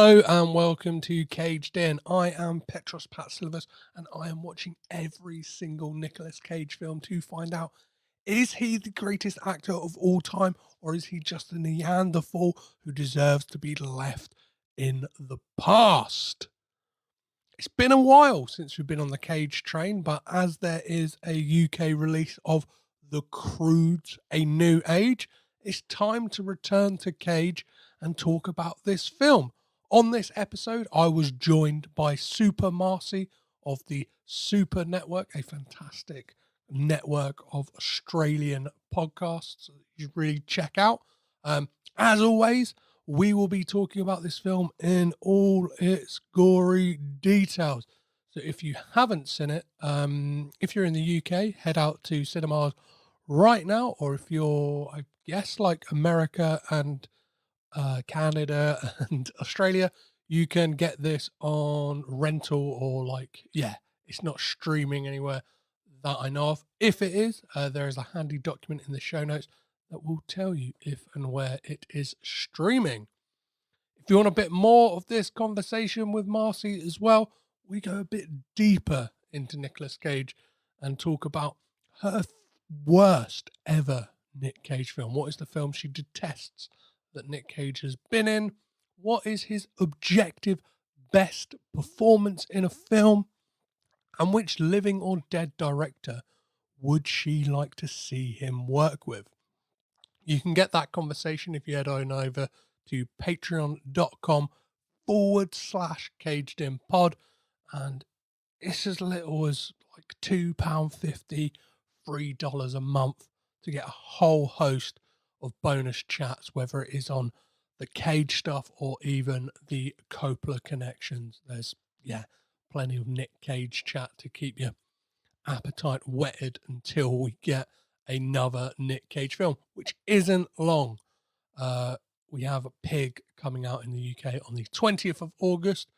Hello and welcome to Caged In. I am Petros Patsilivas and I am watching every single Nicolas Cage film to find out, is he the greatest actor of all time, or is he just a Neanderthal who deserves to be left in the past? It's been a while since we've been on the Cage train, but as there is a UK release of The Croods, A New Age, it's time to return to Cage and talk about this film. On this episode, I was joined by Super Marcey of the Super Network, a fantastic network of Australian podcasts you should really check out. As always, we will be talking about this film in all its gory details. So if you haven't seen it, if you're in the UK, head out to cinemas right now, or if you're, I guess, like America and Canada and Australia, you can get this on rental or it's not streaming anywhere that I know of. If it is, there is a handy document in the show notes that will tell you if and where it is streaming. If you want a bit more of this conversation with Marcy as well, we go a bit deeper into Nicolas Cage and talk about her worst ever Nic Cage film. What is the film she detests that Nic Cage has been in? What is his objective best performance in a film? And which living or dead director would she like to see him work with? You can get that conversation if you head on over to patreon.com/cagedinpod, and it's as little as like £2.50, $3 a month to get a whole host of bonus chats, whether it is on the Cage stuff or even the Coppola connections. There's plenty of Nic Cage chat to keep your appetite whetted until we get another Nic Cage film, which isn't long. We have a Pig coming out in the UK on the 20th of August,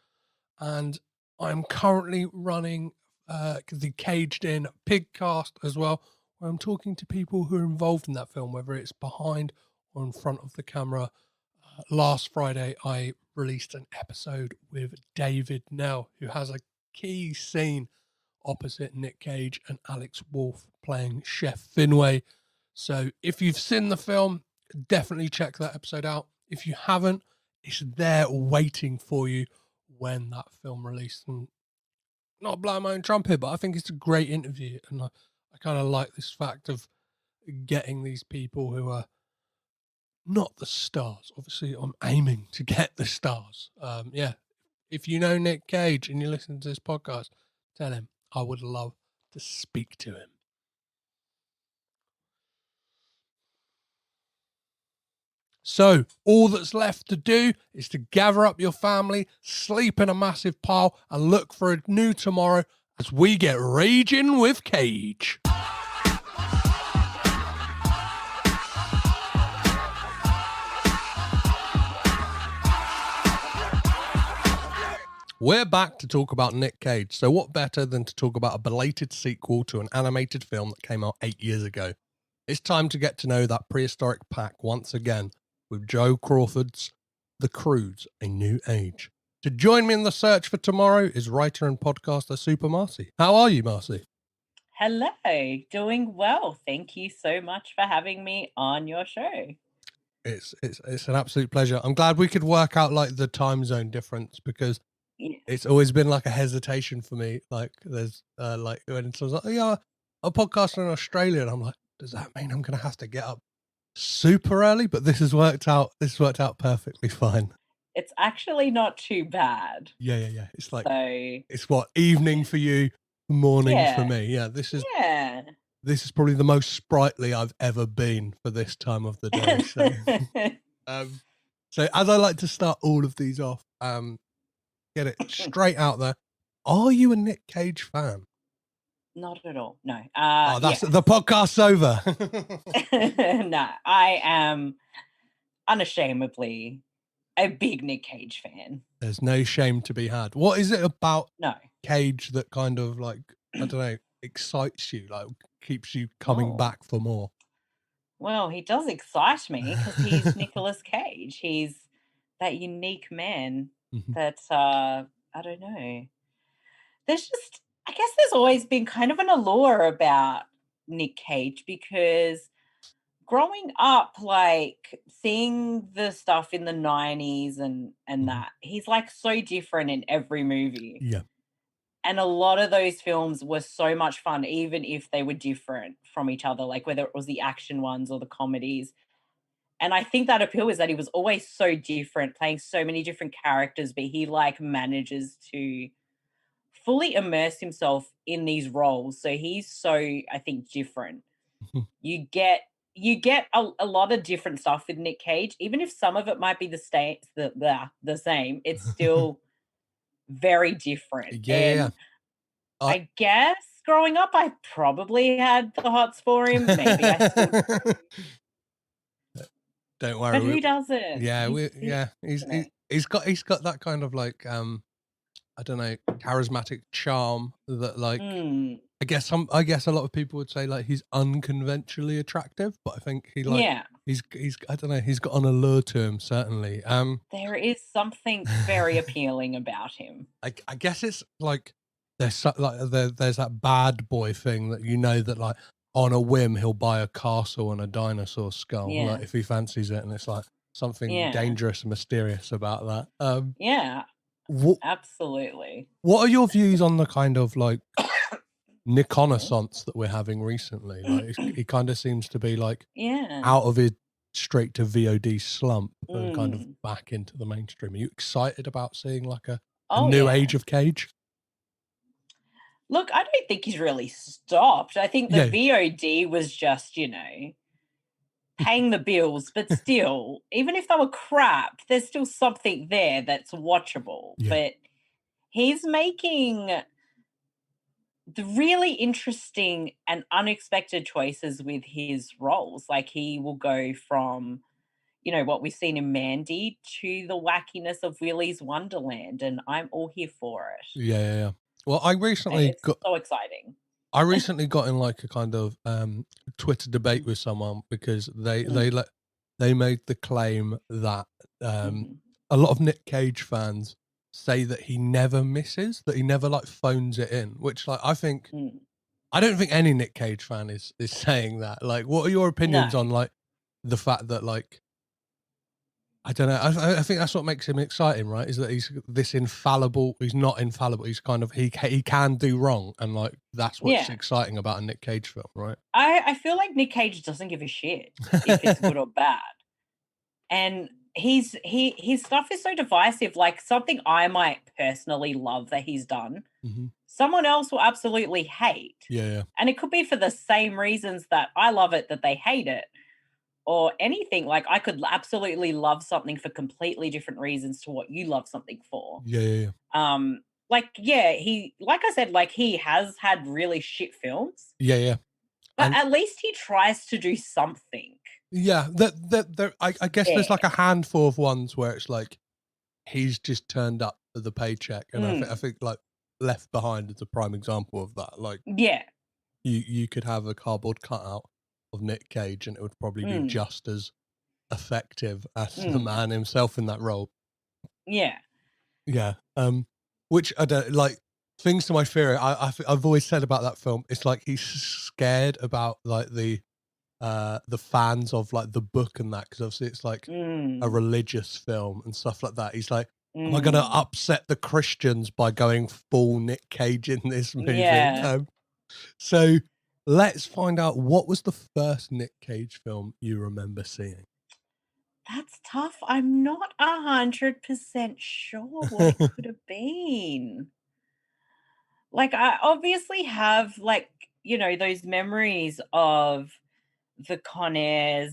and I'm currently running the Caged In Pigcast as well, where I'm talking to people who are involved in that film, whether it's behind or in front of the camera. Last Friday, I released an episode with David Nell, who has a key scene opposite Nic Cage and Alex Wolff playing Chef Finway. So if you've seen the film, definitely check that episode out. If you haven't, it's there waiting for you when that film released. And not blowing my own trumpet, but I think it's a great interview, and I kind of like this fact of getting these people who are not the stars. Obviously, I'm aiming to get the stars. If you know Nic Cage and you listen to this podcast, tell him I would love to speak to him. So all that's left to do is to gather up your family, sleep in a massive pile, and look for a new tomorrow as we get raging with Cage. We're back to talk about Nic Cage. So what better than to talk about a belated sequel to an animated film that came out 8 years ago? It's time to get to know that prehistoric pack once again with Joe Crawford's The Croods, A New Age. To join me in the search for tomorrow is writer and podcaster Super Marcey. How are you, Marcey? Hello, doing well. Thank you so much for having me on your show. It's an absolute pleasure. I'm glad we could work out like the time zone difference, because it's always been like a hesitation for me. Like there's like when someone's like, "Oh yeah, I'm podcasting in Australia," and I'm like, does that mean I'm going to have to get up super early? But this has worked out perfectly fine. It's actually not too bad. Yeah. It's like, it's what, evening for you, morning for me. Yeah, this is probably the most sprightly I've ever been for this time of the day. So, so as I like to start all of these off, get it straight out there. Are you a Nic Cage fan? Not at all. No. The podcast's over. No, I am unashamedly a big Nic Cage fan. There's no shame to be had. What is it about No. Cage that kind of like, I don't know, excites you, like keeps you coming back for more? Well, he does excite me because he's Nicolas Cage. He's that unique man Mhm. that I don't know. There's just I guess there's always been kind of an allure about Nick Cage because growing up, like seeing the stuff in the 90s and Mhm. that, he's like so different in every movie. Yeah. And a lot of those films were so much fun, even if they were different from each other, like whether it was the action ones or the comedies. And I think that appeal is that he was always so different, playing so many different characters, but he like manages to fully immerse himself in these roles. So he's so, I think, different. Mhm. You get a lot of different stuff with Nick Cage, even if some of it might be the same. It's still very different. Yeah, yeah, yeah. And I I guess growing up, I probably had the hots for him. Maybe I still, Don't but worry, who doesn't? yeah, He's he's isn't it? he's got that kind of like, I don't know, charismatic charm that like Mm, I guess a lot of people would say like he's unconventionally attractive, but I think yeah, he's I don't know, he's got an allure to him certainly. there is something very appealing about him. I guess it's like there's that bad boy thing that you know that like on a whim he'll buy a castle and a dinosaur skull like Yeah, if he fancies it, and it's like something yeah, dangerous and mysterious about that. yeah, What absolutely. what are your views on the kind of like Excuse me. reconnaissance that we're having recently? Like he kind of seems to be like Yeah. out of his straight to VOD slump and kind of Mm. back into the mainstream. Are you excited about seeing like a Oh, new yeah. age of Cage? Look, I don't think he's really stopped. I think the Yeah. VOD was just, paying the bills, but still, even if they were crap, there's still something there that's watchable. Yeah. But he's making the really interesting and unexpected choices with his roles. Like he will go from, what we've seen in Mandy to the wackiness of Willy's Wonderland, and I'm all here for it. Yeah, yeah, yeah. Well, It's so exciting. I recently got in like a kind of Twitter debate with someone because Mm, they made the claim that um mhm, a lot of Nick Cage fans say that he never misses, that he never like phones it in, which like mm. I don't think any Nick Cage fan is saying that. Like, what are your No. opinions on like the fact that like I don't know. I think that's what makes him exciting, right? Is that he's this infallible. He's not infallible. He's kind of he can do wrong, and like that's what's Yeah. exciting about a Nick Cage film, right? I feel like Nick Cage doesn't give a shit if it's good or bad. And his stuff is so divisive. Like something I might personally love that he's done, Mhm. someone else will absolutely hate. Yeah, yeah, And it could be for the same reasons that I love it that they hate it. Or anything. Like I could absolutely love something for completely different reasons to what you love something for. yeah, yeah, yeah, Like, yeah, like I said, like he has had really shit films, yeah, yeah. but And at least he tries to do something. yeah, that there. I guess there's Yeah. like a handful of ones where it's like he's just turned up for the paycheck, and I Mm. think like Left Behind is a prime example of that. Like Yeah. you could have a cardboard cutout of Nick Cage, and it would probably be Mm. just as effective as the Mm. man himself in that role. Yeah. Yeah, which I don't like. Things to my theory. I've always said about that film. It's like he's scared about like the fans of like the book and that, because obviously it's like a Mm. religious film and stuff like that. He's like, am I going to Mm. upset the Christians by going full Nick Cage in this movie? Yeah. So let's find out, what was the first Nick Cage film you remember seeing? That's tough. I'm not 100% sure what it could have been. Like I obviously have like, those memories of the Con Air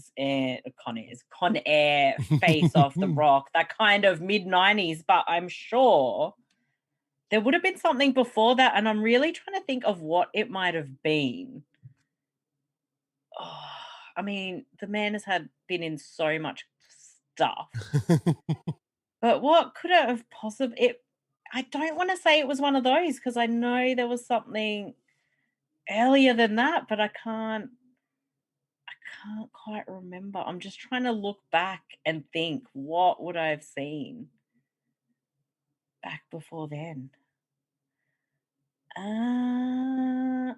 face off the rock, that kind of mid 90s, but I'm sure there would have been something before that. And I'm really trying to think of what it might have been. Oh, I mean, the man has been in so much stuff, but what could it have possibly I don't want to say it was one of those because I know there was something earlier than that, but I can't quite remember. I'm just trying to look back and think, what would I have seen? back before then? Uh,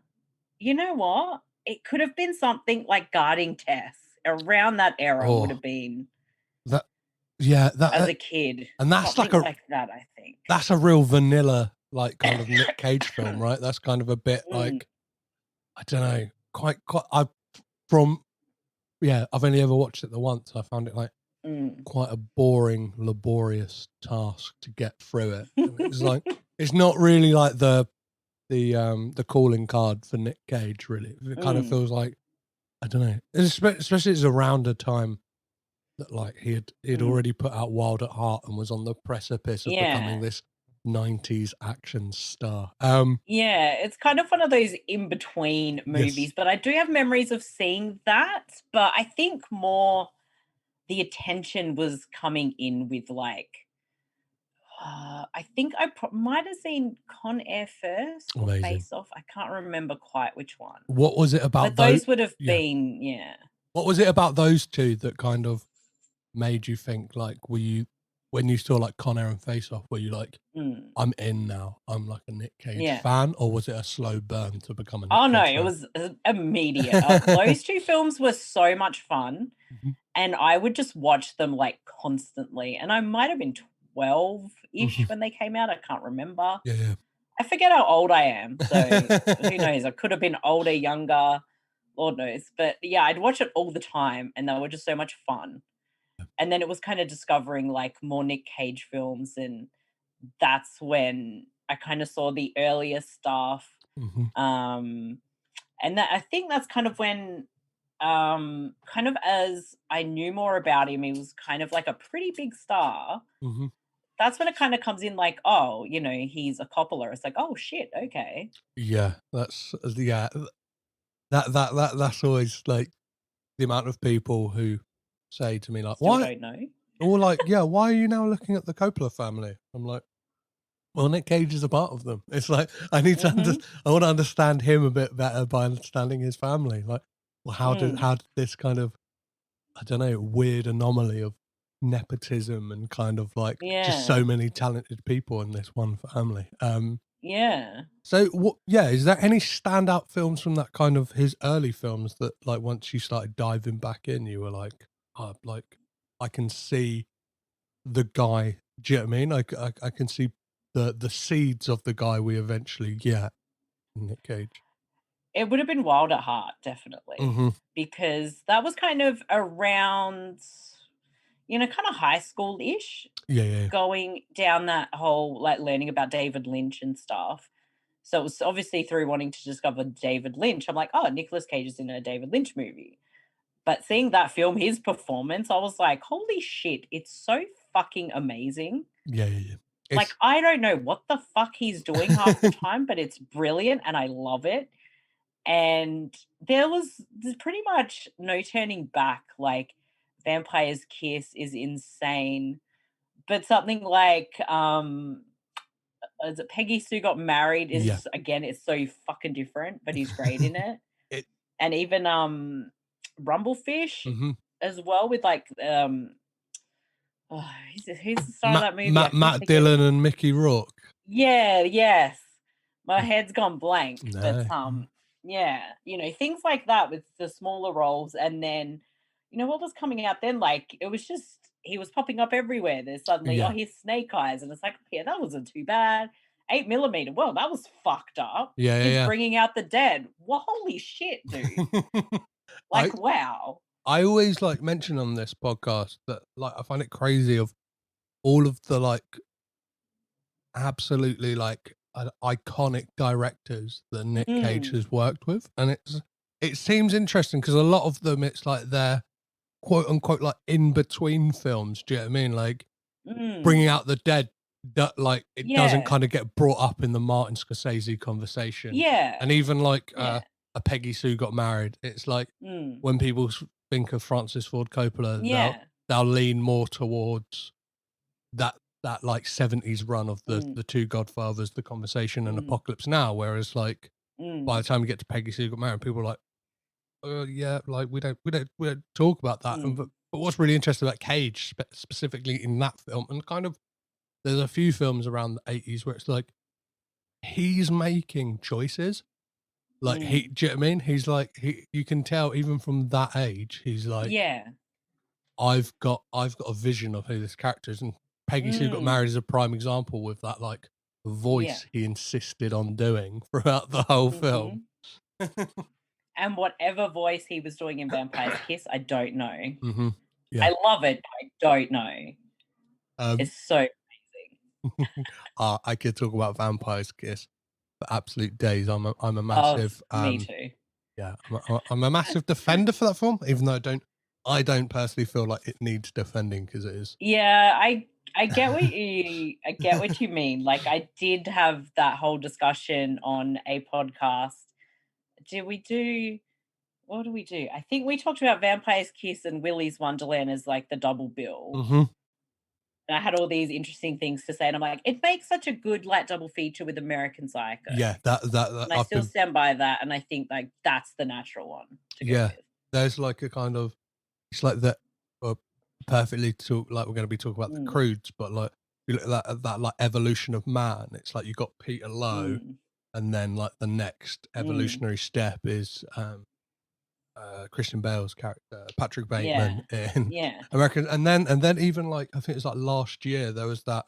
you know what? It could have been something like Guarding Tess. Around that era would Oh, have been that yeah, as a kid. and that's like Something like that, I think. a real vanilla, like, kind of Nic Cage film, right? That's kind of a bit Mm, like, I don't know, quite I from yeah, I've only ever watched it the once. I found it, like, mm. quite a boring, laborious task to get through it. And it was like, it's not really like the calling card for Nic Cage, really. It kind of Mm, feels like, I don't know, especially it's around a time that, like, he'd mm. already put out Wild at Heart and was on the precipice of becoming Yeah. this 90s action star. Yeah, it's kind of one of those in between Yes. movies, but I do have memories of seeing that, but I think more the attention was coming in with, like, I think I might have seen Con Air first or Amazing. Face Off. I can't remember quite which one, What was it about but those? those would have Yeah. been, yeah. What was it about those two that kind of made you think, like, were you, when you saw, like, Con Air and Face Off, were you like, Mm, I'm in now, I'm like a Nic Cage yeah. fan, or was it a slow burn to become a Nic Oh no, Cage it fan? was immediate. Those two films were so much fun, Mhm, and I would just watch them like constantly. And I might have been 12 ish mhm. when they came out. I can't remember. Yeah, I forget how old I am. So who yeah. knows? I could have been older, younger, Lord knows. But yeah, I'd watch it all the time, and they were just so much fun. And then it was kind of discovering like more Nic Cage films, and that's when I kind of saw the earlier stuff. Mhm, Um, and that I think that's kind of when kind of as I knew more about him, he was kind of like a pretty big star. mhm. That's when it kind of comes in like, oh, he's a Coppola. It's like, oh shit, okay. Yeah, yeah, that's always, like, the amount of people who say to me, like, Still "Why?" don't know. Or like, "Yeah, why are you now looking at the Coppola family?" I'm like, well, Nic Cage is a part of them. It's like, Mm-hmm. I want to understand him a bit better by understanding his family. Like, well, Mm. how did this kind of, I don't know, weird anomaly of nepotism and kind of like just so Yeah. many talented people in this one family. Yeah. So what? Yeah, is there any standout films from that kind of his early films that, like, once you started diving back in, you were like, oh, like, I can see the guy. Do you know what I mean? I can see the seeds of the guy we eventually get, Nic Cage. It would have been Wild at Heart, definitely. Mhm. Because that was kind of around, kind of high school ish, Yeah, yeah, yeah. going down that whole like learning about David Lynch and stuff. So it was obviously through wanting to discover David Lynch. I'm like, oh, Nicolas Cage is in a David Lynch movie. But seeing that film, his performance, I was like, holy shit, it's so fucking amazing. Yeah, yeah, yeah. Like, It's I don't know what the fuck he's doing half the time, but it's brilliant and I love it. And there's pretty much no turning back. Like, Vampire's Kiss is insane. But something like is it Peggy Sue Got Married is yeah. just, again, it's so fucking different, but he's great in it. It And even Rumblefish mhm. as well with like oh, who's the star of that movie? I keep Matt forgetting. Dillon and Mickey Rourke. Yeah, yes. My head's gone blank, but No. yeah, things like that with the smaller roles, and then what was coming out then? Like it was just he was popping up everywhere. There's suddenly, oh, Yeah. here's Snake Eyes, and it's like, yeah, that wasn't too bad. 8 millimeter, well, that was fucked up. Yeah, He's yeah, bringing out the dead. Well, holy shit, dude! yeah. I Like, wow. I always, like, mention on this podcast that, like, I find it crazy of all of the, like, absolutely, like, iconic directors that Nic Cage Mm, has worked with, and it seems interesting because a lot of them, it's like they're quote unquote like in between films. Do you know what I mean? Like, Bringing mm, Out the Dead, that, like, it doesn't yeah, kind of get brought up in the Martin Scorsese conversation, and yeah, even like yeah. a Peggy Sue Got Married. It's like Mm, when people think of Francis Ford Coppola, yeah. they'll lean more towards that like 70s run of Mm, the two Godfathers, The Conversation, and mm, Apocalypse Now. Whereas, like, by the mm, time we get to Peggy Sue Got Married, people are like, yeah, like, we don't talk about that. And mm, but what's really interesting about Cage specifically in that film, and kind of there's a few films around the 80s where it's like he's making choices. Like do you know what I mean? He's like you can tell even from that age, he's like, Yeah. I've got a vision of who this character is. And Peggy Sue Got Married is a prime example with that like Yeah. voice he insisted on doing throughout the whole film. And whatever voice he was doing in Vampire's Kiss, I don't know. Yeah. I love it, but I don't know. It's so amazing. I could talk about Vampire's Kiss for absolute days. I'm a massive me too. Yeah, I'm a massive defender for that film, even though I don't personally feel like it needs defending because it is. Yeah, I get what you mean. Like I did have that whole discussion on a podcast. What do we do? I think we talked about Vampire's Kiss and Willy's Wonderland as like the double bill. And I had all these interesting things to say, and I'm like, it makes such a good like double feature with American Psycho. Yeah, that and I still stand by that, and I think like that's the natural one to go with. There's like a kind of it's like that perfectly talk like we're going to be talking about the Croods, but like you look at that like evolution of man. It's like you got Peter Lowe, and then like the next evolutionary step is Christian Bale's character, Patrick Bateman in American, and then even like I think it's like last year there was that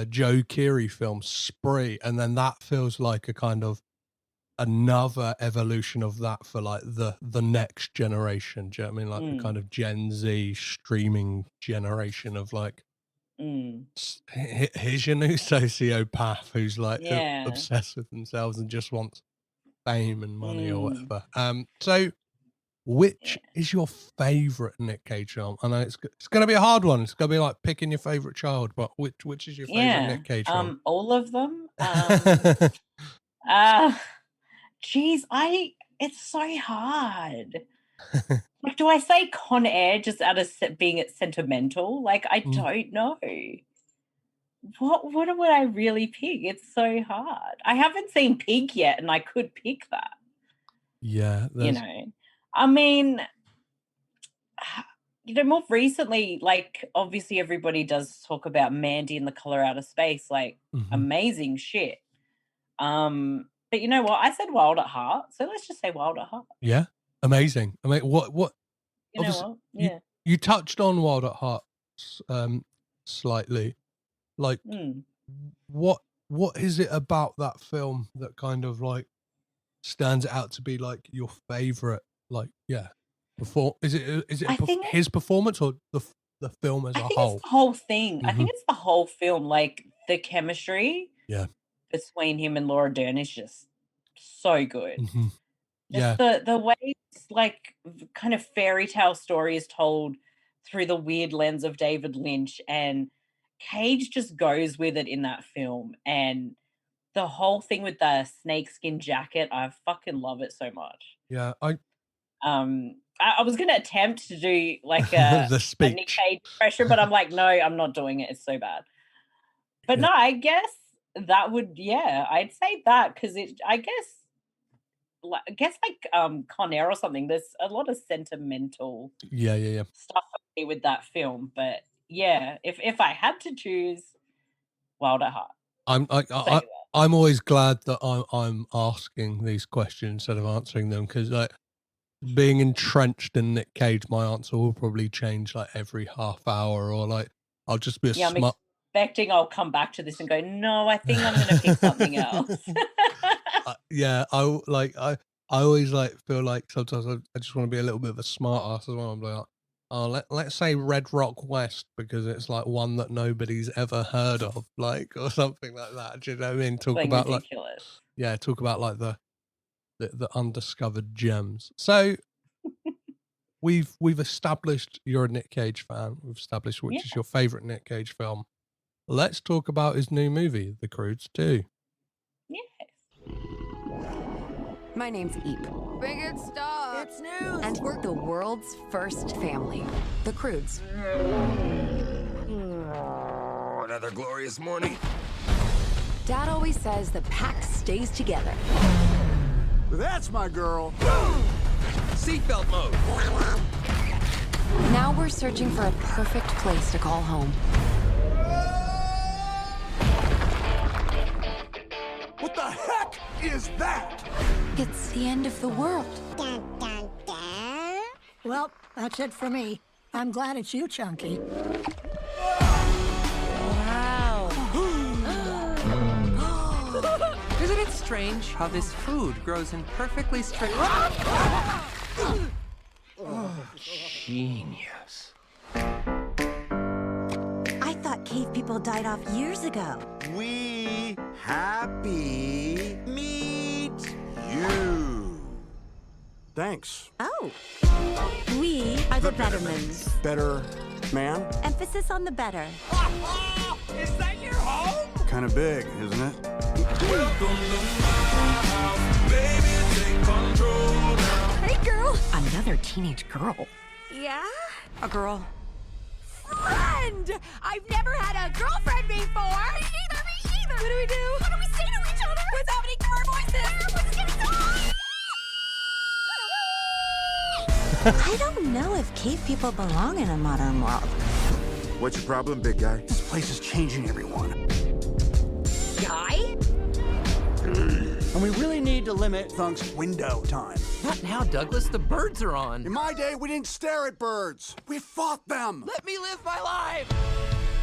Joe Keery film Spree, and then that feels like a kind of another evolution of that for like the next generation. Do you know what I mean? Like the kind of Gen Z streaming generation of like here's your new sociopath who's like obsessed with themselves and just wants fame and money or whatever. So which is your favorite Nic Cage film? I know it's going to be a hard one. It's going to be like picking your favorite child, but which is your favorite Nic Cage film? All of them. Geez, it's so hard. Like, do I say Con Air just out of being sentimental? Like, I don't know. What would I really pick? It's so hard. I haven't seen Pig yet, and I could pick that. Yeah, you know. I mean, more recently, like obviously everybody does talk about Mandy and The Color Out of Space, like amazing shit. But you know what? I said Wild at Heart, so let's just say Wild at Heart. Yeah, amazing. I mean, what? You know what? Yeah, you touched on Wild at Heart, slightly. Like, what is it about that film that kind of like stands out to be like your favorite? Like, is it his performance or the film as a whole? It's the whole thing. I think it's the whole film. Like the chemistry, between him and Laura Dern is just so good. Just the way it's like kind of fairy tale story is told through the weird lens of David Lynch, and Cage just goes with it in that film. And the whole thing with the snakeskin jacket, I fucking love it so much. Yeah, I was going to attempt to do like a Nic Cage impression, but I'm like, no, I'm not doing it. It's so bad. But no, I guess that would, I'd say that because I guess like Con Air or something. There's a lot of sentimental stuff with that film. But yeah, if I had to choose, Wild at Heart. I'm always glad that I'm asking these questions instead of answering them, because like being entrenched in Nic Cage, my answer will probably change like every half hour, or like I'll just be I'm expecting I'll come back to this and go, no, I think I'm going to pick something else. I always like feel like sometimes I just want to be a little bit of a smart ass as well. I'm like, oh, let's say Red Rock West because it's like one that nobody's ever heard of, like, or something like that. Do you know what I mean? Talk about ridiculous. Talk about like the undiscovered gems. So we've established you're a Nic Cage fan. We've established which is your favorite Nic Cage film. Let's talk about his new movie, The Croods 2. Yes. My name's Eep. Bring it, stop. It's news. And we're the world's first family, the Croods. Another glorious morning. Dad always says the pack stays together. That's my girl. Seatbelt mode. Now we're searching for a perfect place to call home. What the heck is that? It's the end of the world. Well, that's it for me. I'm glad it's you, Chunky. Wow. Isn't it strange how this food grows in perfectly straight... Genius. I thought cave people died off years ago. We happy meet you. Thanks. Oh. We are the Bettermans. Better man? Emphasis on the better. Is that your home? Kind of big, isn't it? Hey, girl. Another teenage girl. Yeah? A girl. Friend! I've never had a girlfriend before! Me either, me either! What do we do? What do we say to each other? What's happening to our voices? What's getting I don't know if cave people belong in a modern world. What's your problem, big guy? This place is changing everyone. Guy? And we really need to limit Thunk's window time. Not now, Douglas. The birds are on. In my day, we didn't stare at birds. We fought them. Let me live my life.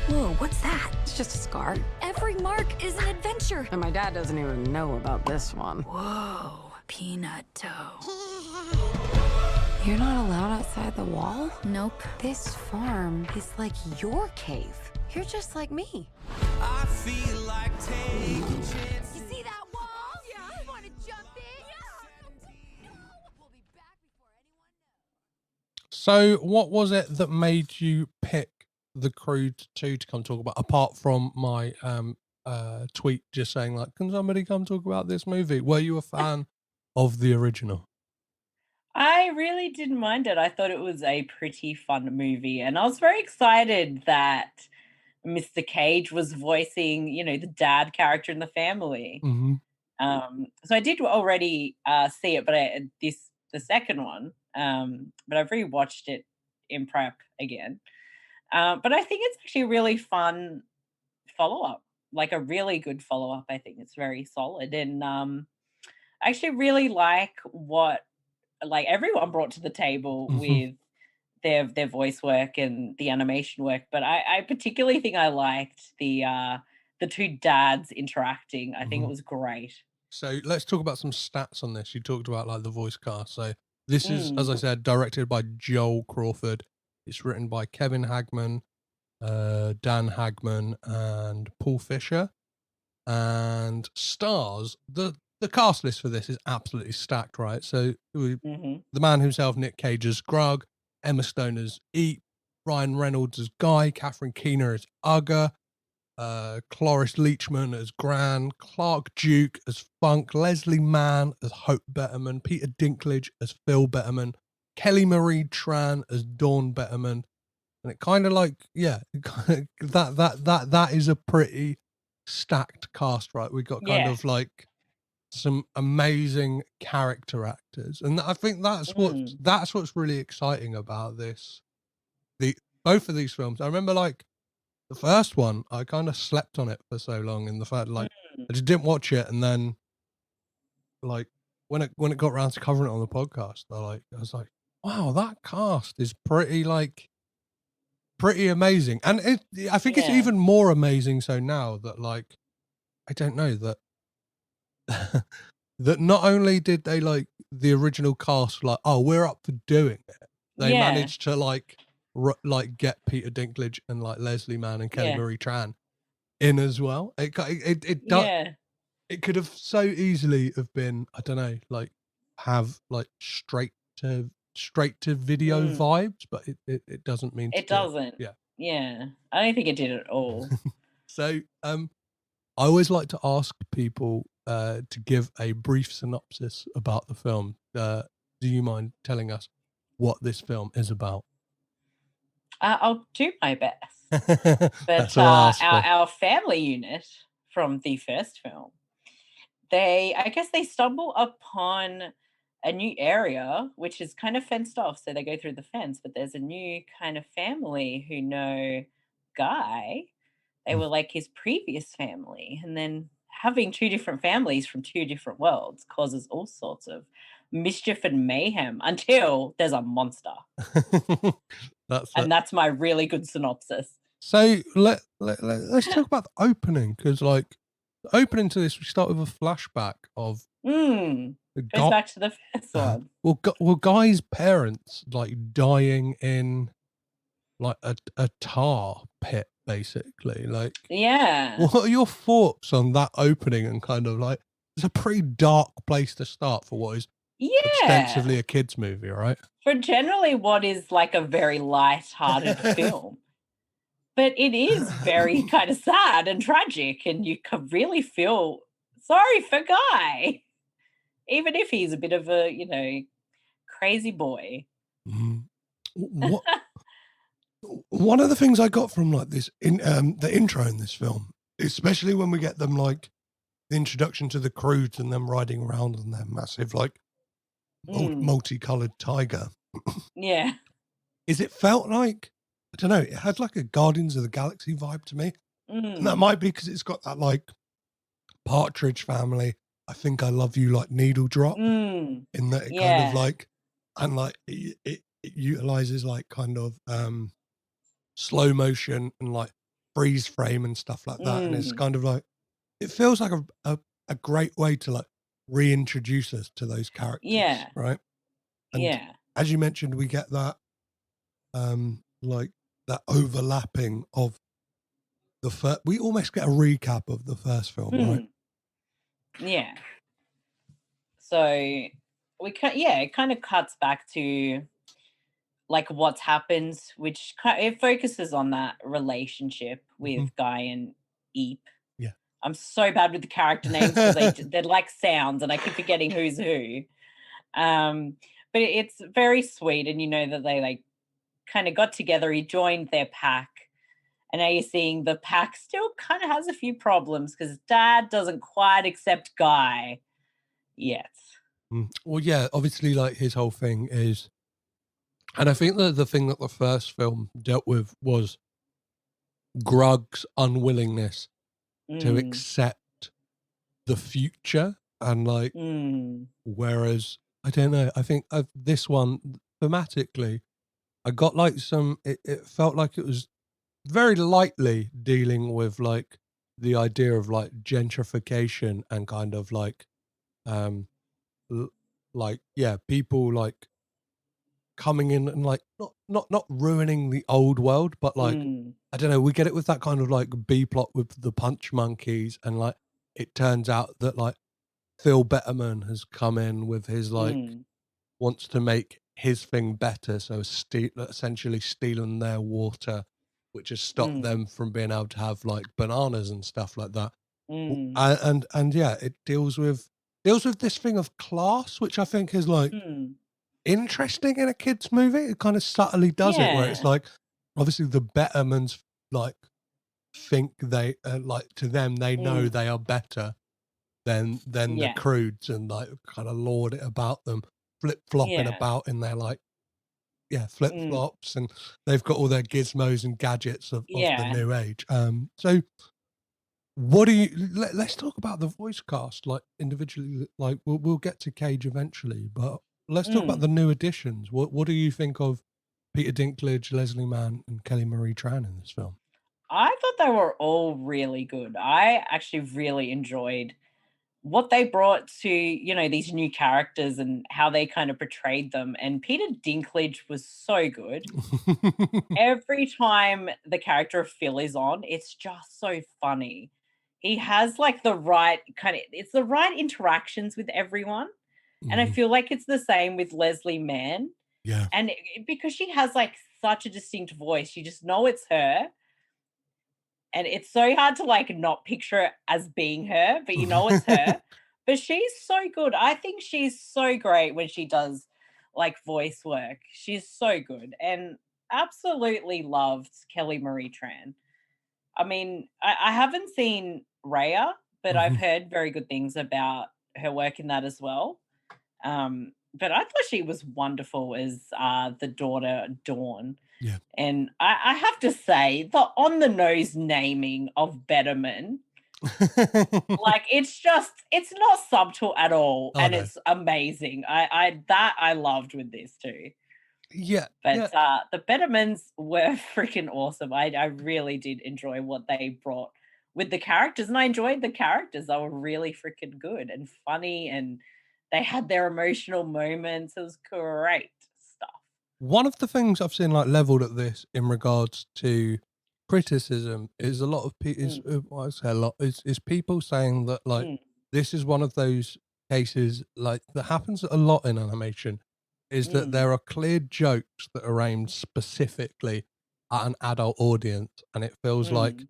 Whoa, what's that? It's just a scar. Every mark is an adventure. And my dad doesn't even know about this one. Whoa, peanut toe. You're not allowed outside the wall? Nope. This farm is like your cave. You're just like me. I feel like taking chances. You see that wall? Yeah. You want to jump in? Yeah. No. We'll be back before anyone knows. So, what was it that made you pick the Croods 2 to come talk about? Apart from my tweet just saying, like, can somebody come talk about this movie? Were you a fan of the original? I really didn't mind it. I thought it was a pretty fun movie, and I was very excited that Mr. Cage was voicing, the dad character in the family. Mm-hmm. So I did already see it, but the second one, but I've rewatched it in prep again. But I think it's actually a really fun follow-up, like a really good follow-up. I think it's very solid, and I actually really like what everyone brought to the table with their voice work and the animation work. But I particularly think I liked the two dads interacting. I think it was great. So let's talk about some stats on this. You talked about like the voice cast. So this is, as I said, directed by Joel Crawford. It's written by Kevin Hagman, Dan Hagman, and Paul Fisher. And stars, the cast list for this is absolutely stacked, right? So the man himself, Nic Cage as Grug, Emma Stone as Eep, Ryan Reynolds as Guy, Catherine Keener as Ugga, Cloris Leachman as Gran, Clark Duke as Funk, Leslie Mann as Hope Betterman, Peter Dinklage as Phil Betterman, Kelly Marie Tran as Dawn Betterman. And it kind of that is a pretty stacked cast, right? We got kind of like some amazing character actors, and I think that's what's really exciting about this. Both of these films, I remember like the first one, I kind of slept on it for so long, in the fact like I just didn't watch it, and then like when it got around to covering it on the podcast, I was like, wow, that cast is pretty amazing, and I think it's even more amazing so now that like I don't know that that not only did they like the original cast like, oh, we're up for doing it, they managed to like get Peter Dinklage and like Leslie Mann and Kelly Marie Tran in as well. It could have so easily have been, I don't know, like have like straight to video vibes, but it doesn't mean it doesn't. Yeah, I don't think it did at all. So I always like to ask people to give a brief synopsis about the film. Do you mind telling us what this film is about? I'll do my best. But our family unit from the first film, I guess they stumble upon a new area which is kind of fenced off, so they go through the fence, but there's a new kind of family who know Guy. They were like his previous family and then having two different families from two different worlds causes all sorts of mischief and mayhem until there's a monster. That's And it. that's my really good synopsis. So let's talk about the opening, because like the opening to this, we start with a flashback of Mm. the Goes back to the first one. well, Guy's parents like dying in like a tar pit, basically. Like, Yeah. what are your thoughts on that opening? And kind of like, it's a pretty dark place to start for what is Yeah. extensively a kids movie, right? For generally what is like a very light-hearted film. But it is very kind of sad and tragic, and you can really feel sorry for Guy. Even if he's a bit of a, you know, crazy boy. What one of the things I got from like this in the intro in this film, especially when we get them like the introduction to the Croods and them riding around on their massive like multicolored tiger, Yeah. is it felt like, I don't know, it had like a Guardians of the Galaxy vibe to me. And that might be because it's got that like Partridge Family, I Think I Love You, like needle drop in that it kind of like, and like it utilizes like kind of slow motion and like freeze frame and stuff like that. And it's kind of like, it feels like a great way to like reintroduce us to those characters. Yeah. Right. And as you mentioned, we get that like that overlapping of the first, we almost get a recap of the first film, right? Yeah. So we it kind of cuts back to like what's happened, which it focuses on that relationship with Guy and Eep. Yeah. I'm so bad with the character names because they're like sounds and I keep forgetting who's who. But it's very sweet, and you know that they like kind of got together, he joined their pack, and now you're seeing the pack still kind of has a few problems because Dad doesn't quite accept Guy yet. Well, yeah, obviously like his whole thing is, and I think that the thing that the first film dealt with was Grug's unwillingness to accept the future, and like whereas I don't know, I think this one thematically I got like it felt like it was very lightly dealing with like the idea of like gentrification and kind of like like people like coming in and like not ruining the old world, but like I don't know, we get it with that kind of like B plot with the punch monkeys, and like it turns out that like Phil Betterman has come in with his like wants to make his thing better, so essentially stealing their water, which has stopped them from being able to have like bananas and stuff like that. And yeah, it deals with this thing of class, which I think is like interesting in a kids movie. It kind of subtly does it, where it's like obviously the Bettermans like think they like to them they know they are better than the Croods, and like kind of lord it about them, flip-flopping about in their like flip-flops, and they've got all their gizmos and gadgets of the new age. So what do you let's talk about the voice cast like individually. Like we'll get to Cage eventually, but let's talk about the new additions. What do you think of Peter Dinklage, Leslie Mann, and Kelly Marie Tran in this film? I thought they were all really good. I actually really enjoyed what they brought to, you know, these new characters and how they kind of portrayed them. And Peter Dinklage was so good. Every time the character of Phil is on, it's just so funny. He has like the right it's the right interactions with everyone. And I feel like it's the same with Leslie Mann. Yeah. And because she has like such a distinct voice, you just know it's her. And it's so hard to like not picture it as being her, but you know it's her. But she's so good. I think she's so great when she does like voice work. She's so good, and absolutely loved Kelly Marie Tran. I mean, I haven't seen Raya, but I've heard very good things about her work in that as well. But I thought she was wonderful as the daughter Dawn. Yeah. And I have to say, the on-the-nose naming of Betterman Like it's not subtle at all, Oh and no. it's amazing. I loved with this too. Yeah. But the Bettermans were freaking awesome. I really did enjoy what they brought with the characters, and I enjoyed the characters. They were really freaking good and funny, and they had their emotional moments. It was great stuff. One of the things I've seen like leveled at this in regards to criticism is a lot of people is well, I say a lot is people saying that like Mm, this is one of those cases like that happens a lot in animation is that mm, there are clear jokes that are aimed specifically at an adult audience, and it feels like mm,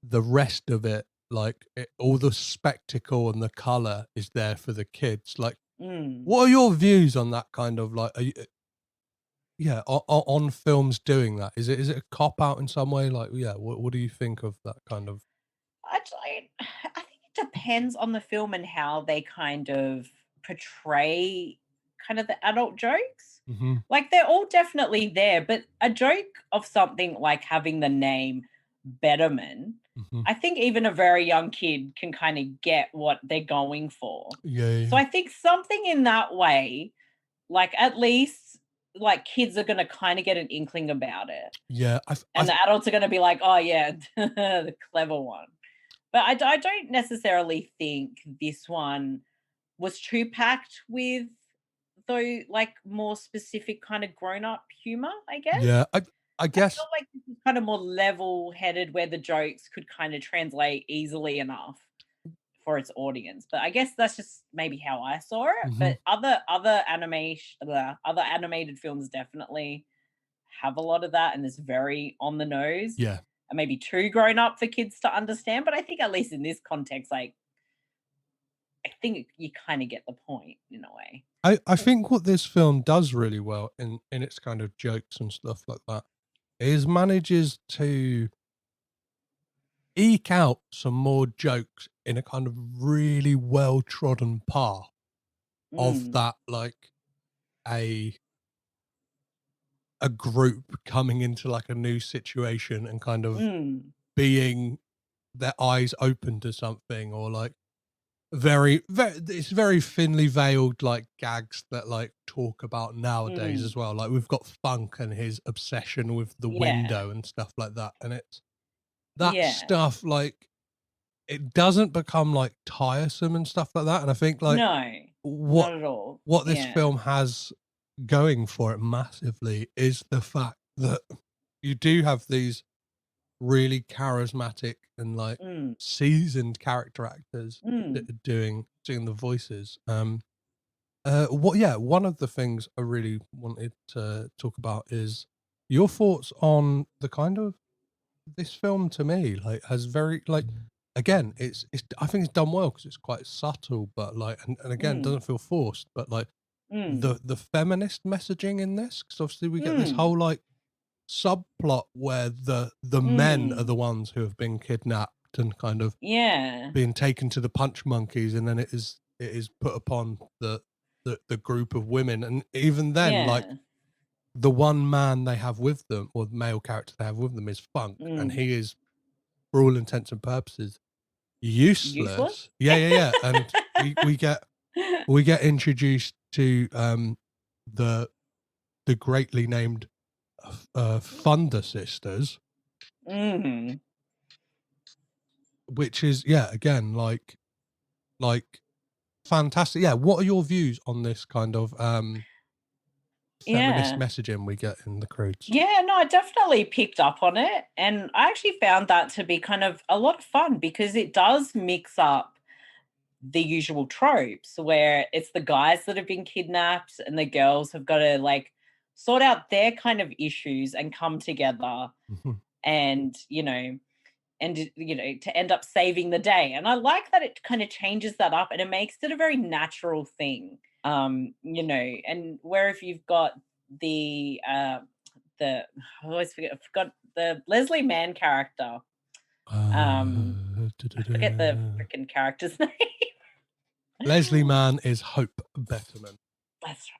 the rest of it, like all the spectacle and the color is there for the kids. Like, mm. what are your views on that kind of like? Yeah, on films doing that, is it a cop out in some way? Like, yeah, what do you think of that kind of? I think it depends on the film and how they kind of portray kind of the adult jokes. Hmm. Like they're all definitely there, but a joke of something like having the name Betterman, Hmm. I think even a very young kid can kind of get what they're going for. Yeah, So I think something in that way, like at least like kids are going to kind of get an inkling about it. yeah. And the adults are going to be like, oh, yeah, the clever one. But I don't necessarily think this one was too packed with, though, like more specific kind of grown up humor, I guess. Yeah, I I guess. felt like this was kind of more level headed where the jokes could kind of translate easily enough for its audience. But I guess that's just maybe how I saw it. Hmm. But other animated films definitely have a lot of that, and it's very on the nose Yeah, and maybe too grown up for kids to understand. But I think at least in this context, like I think you kind of get the point in a way. I think what this film does really well in its kind of jokes and stuff like that is manages to eke out some more jokes in a kind of really well trodden path of Mm, that, like a a group coming into like a new situation and kind of mm, being their eyes open to something, or like very it's very thinly veiled like gags that like talk about nowadays mm. as well. Like we've got Funk and his obsession with the Yeah, window and stuff like that, and it's that yeah. stuff like it doesn't become like tiresome and stuff like that. And I think like No, what not at all. what this Yeah. film has going for it massively is the fact that you do have these really charismatic and like Mm, seasoned character actors mm, that are doing the voices. One of the things I really wanted to talk about is your thoughts on the kind of this film to me like has very like again it's I think it's done well because it's quite subtle, but like and again it mm, doesn't feel forced, but like mm, the feminist messaging in this, because obviously we get this mm, whole like subplot where the men are mm. the ones who have been kidnapped and kind of Yeah, being taken to the punch monkeys, and then it is put upon the group of women, and even then like yeah. the one man they have with them, or the male character they have with them, is Funk, and Mm. he is for all intents and purposes useless. Useless? Yeah, and we get introduced to the greatly named Thunder Sisters, Mhm. which is again like fantastic. Yeah, what are your views on this kind of feminist Yeah. messaging we get in the Croods? Yeah, no, I definitely picked up on it. And I actually found that to be kind of a lot of fun because it does mix up the usual tropes where it's the guys that have been kidnapped and the girls have got to like sort out their kind of issues and come together Mhm. and, to end up saving the day. And I like that it kind of changes that up and it makes it a very natural thing. And where if you've got the I always forget I forgot the Leslie Mann character. Um I forget the freaking character's name. Leslie Mann is Hope Betterman. That's right.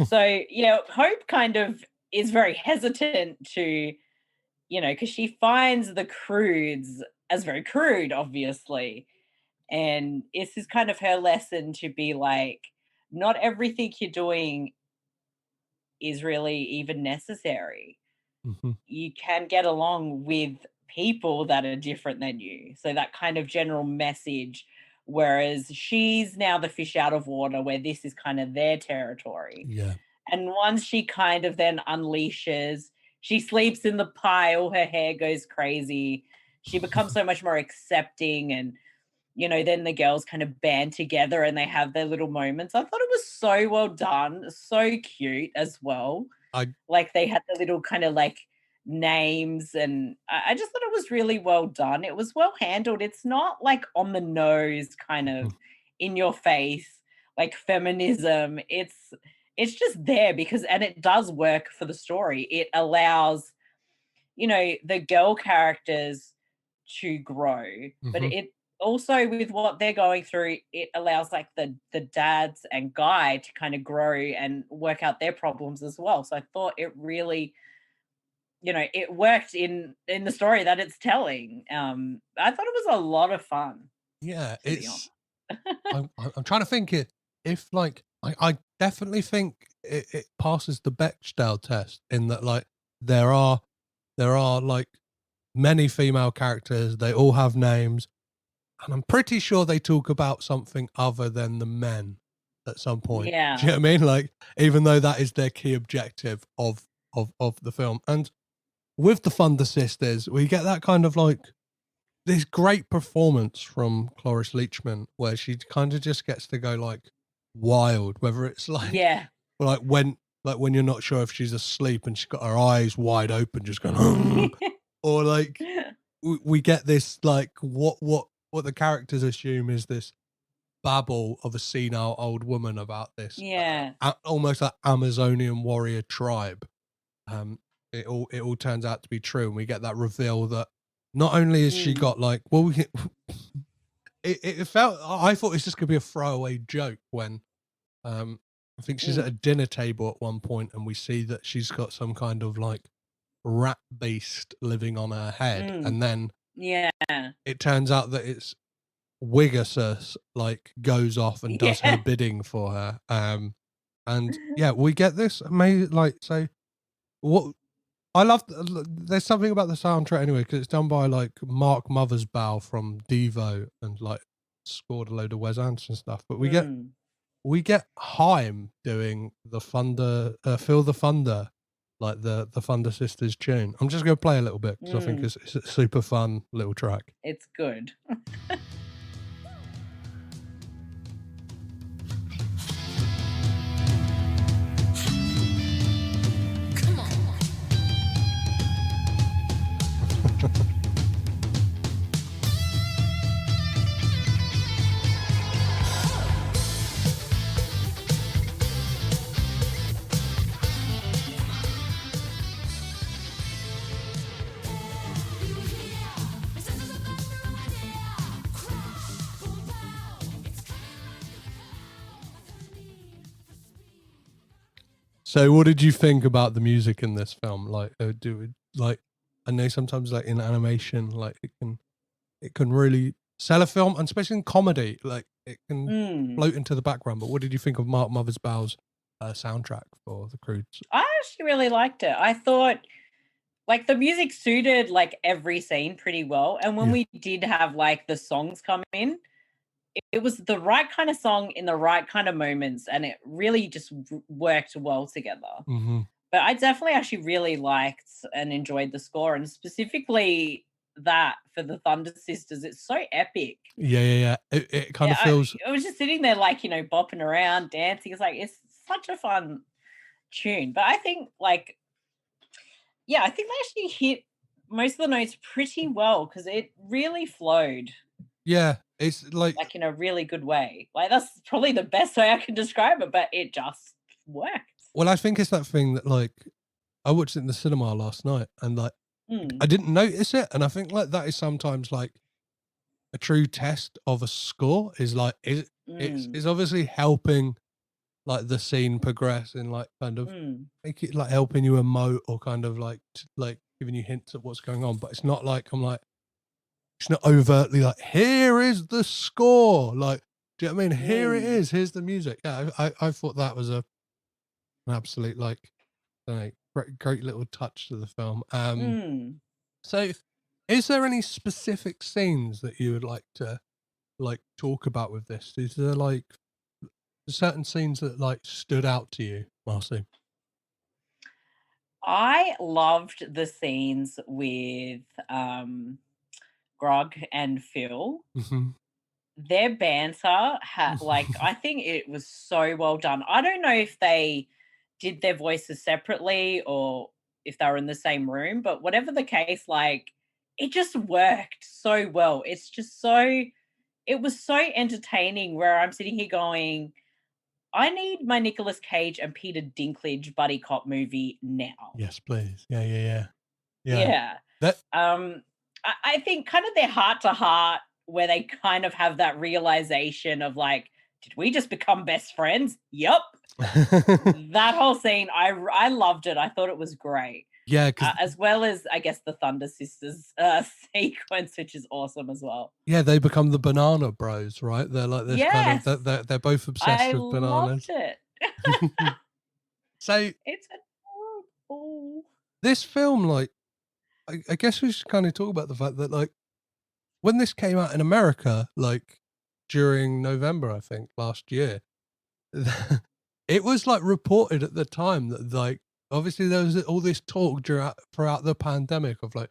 So, Hope kind of is very hesitant to, because she finds the Croods as very crude, obviously. And this is kind of her lesson to be like, not everything you're doing is really even necessary. Mhm. You can get along with people that are different than you. So that kind of general message. Whereas she's now the fish out of water, where this is kind of their territory. Yeah. And once she kind of then unleashes, she sleeps in the pile, her hair goes crazy. She becomes so much more accepting. And, then the girls kind of band together and they have their little moments. I thought it was so well done, so cute as well. Like they had the little kind of like names, and I just thought it was really well done. It was well handled. It's not like on the nose kind of in your face like feminism. It's just there because, and it does work for the story. It allows the girl characters to grow, but it also, with what they're going through, it allows like the dads and Guy to kind of grow and work out their problems as well. So I thought it really, it worked in the story that it's telling. I thought it was a lot of fun. Yeah, to be honest. I'm trying to think if like I definitely think it passes the Bechdel test in that like there are like many female characters, they all have names, and I'm pretty sure they talk about something other than the men at some point. Yeah. Do you know what I mean? Like, even though that is their key objective of the film. And with the Thunder Sisters, we get that kind of like this great performance from Cloris Leachman where she kind of just gets to go like wild, whether it's like like when you're not sure if she's asleep and she's got her eyes wide open just going or like we get this like what the characters assume is this babble of a senile old woman about this almost like Amazonian warrior tribe. It all turns out to be true, and we get that reveal that not only is she got like, well, it felt, I thought it's just gonna be a throwaway joke when I think she's at a dinner table at one point and we see that she's got some kind of like rat beast living on her head, and then it turns out that it's Wigasus like goes off and does her bidding for her. And we get this amazing like, so what I love, there's something about the soundtrack anyway, because it's done by like Mark Mothersbaugh from Devo and like scored a load of Wes Anderson stuff. But we get Haim doing the Thunder, Feel the Thunder, like the Thunder Sisters tune. I'm just going to play a little bit because I think it's a super fun little track. It's good. So what did you think about the music in this film? Like, I know sometimes like in animation, like it can really sell a film, and especially in comedy, like it can float into the background. But what did you think of Mark Mothersbaugh's soundtrack for the Croods? I actually really liked it. I thought like the music suited like every scene pretty well. And when we did have like the songs come in, it was the right kind of song in the right kind of moments, and it really just worked well together. But I definitely actually really liked and enjoyed the score, and specifically that for the Thunder Sisters. It's so epic. It kind of feels. I was just sitting there like, bopping around, dancing. It's like, it's such a fun tune. But I think like, I think they actually hit most of the notes pretty well because it really flowed. Yeah, it's like in a really good way. Like that's probably the best way I can describe it, but it just worked. Well, I think it's that thing that like I watched it in the cinema last night, and like I didn't notice it, and I think like that is sometimes like a true test of a score is like it's obviously helping like the scene progress and like kind of make it like helping you emote or kind of like giving you hints at what's going on, but it's not like I'm like it's not overtly like, here is the score. Like, do you know what I mean? Here it Mm. is. Here's the music. Yeah, I thought that was an absolute like, I don't know, great little touch to the film. Mm. So, is there any specific scenes that you would like to like talk about with this? Is there like certain scenes that like stood out to you, Marcy? I loved the scenes with Grog and Phil. Mhm. Their banter like, I think it was so well done. I don't know if they did their voices separately or if they were in the same room, but whatever the case, like, it just worked so well. It's just so it was so entertaining where I'm sitting here going, I need my Nicolas Cage and Peter Dinklage buddy cop movie now. Yes, please. Yeah. Yeah. That I think kind of their heart to heart where they kind of have that realization of like, did we just become best friends? Yup. That whole scene, I loved it. I thought it was great. yeah, because As well as I guess the Thunder Sisters sequence, which is awesome as well. yeah, they become the banana bros, right? They're like this kind Yes, of they're both obsessed I with bananas. loved it. So It's adorable. this film, like, I guess we should kind of talk about the fact that like when this came out in America, like during November, I think last year, it was like reported at the time that like obviously there was all this talk throughout the pandemic of like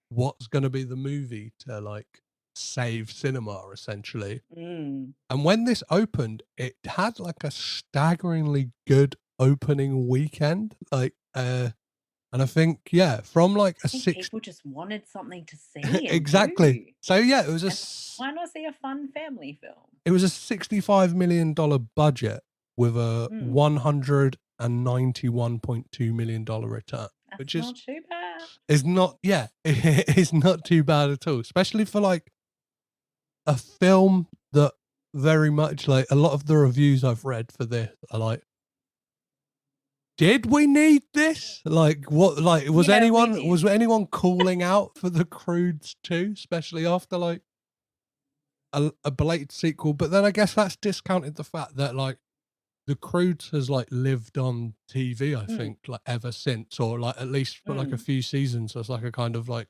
what's going to be the movie to like save cinema essentially. Mm. And when this opened, it had like a staggeringly good opening weekend. Like, and I think, yeah, from like a I think six, people just wanted something to see and exactly. do. So yeah, it was And why not see a fun family film? it was a $65 million budget with a Mm. $191.2 million return, That's which is not too bad. not, yeah, it's not too bad at all, especially for like a film that very much like a lot of the reviews I've read for this are like, did we need this? Like, what? Like, was Yeah, we anyone did. calling out for the Croods 2, especially after like a belated sequel? But then I guess that's discounted the fact that like the Croods has like lived on TV, I Mm. think, like ever since, or like at least for like a Mm. few seasons as like a kind of like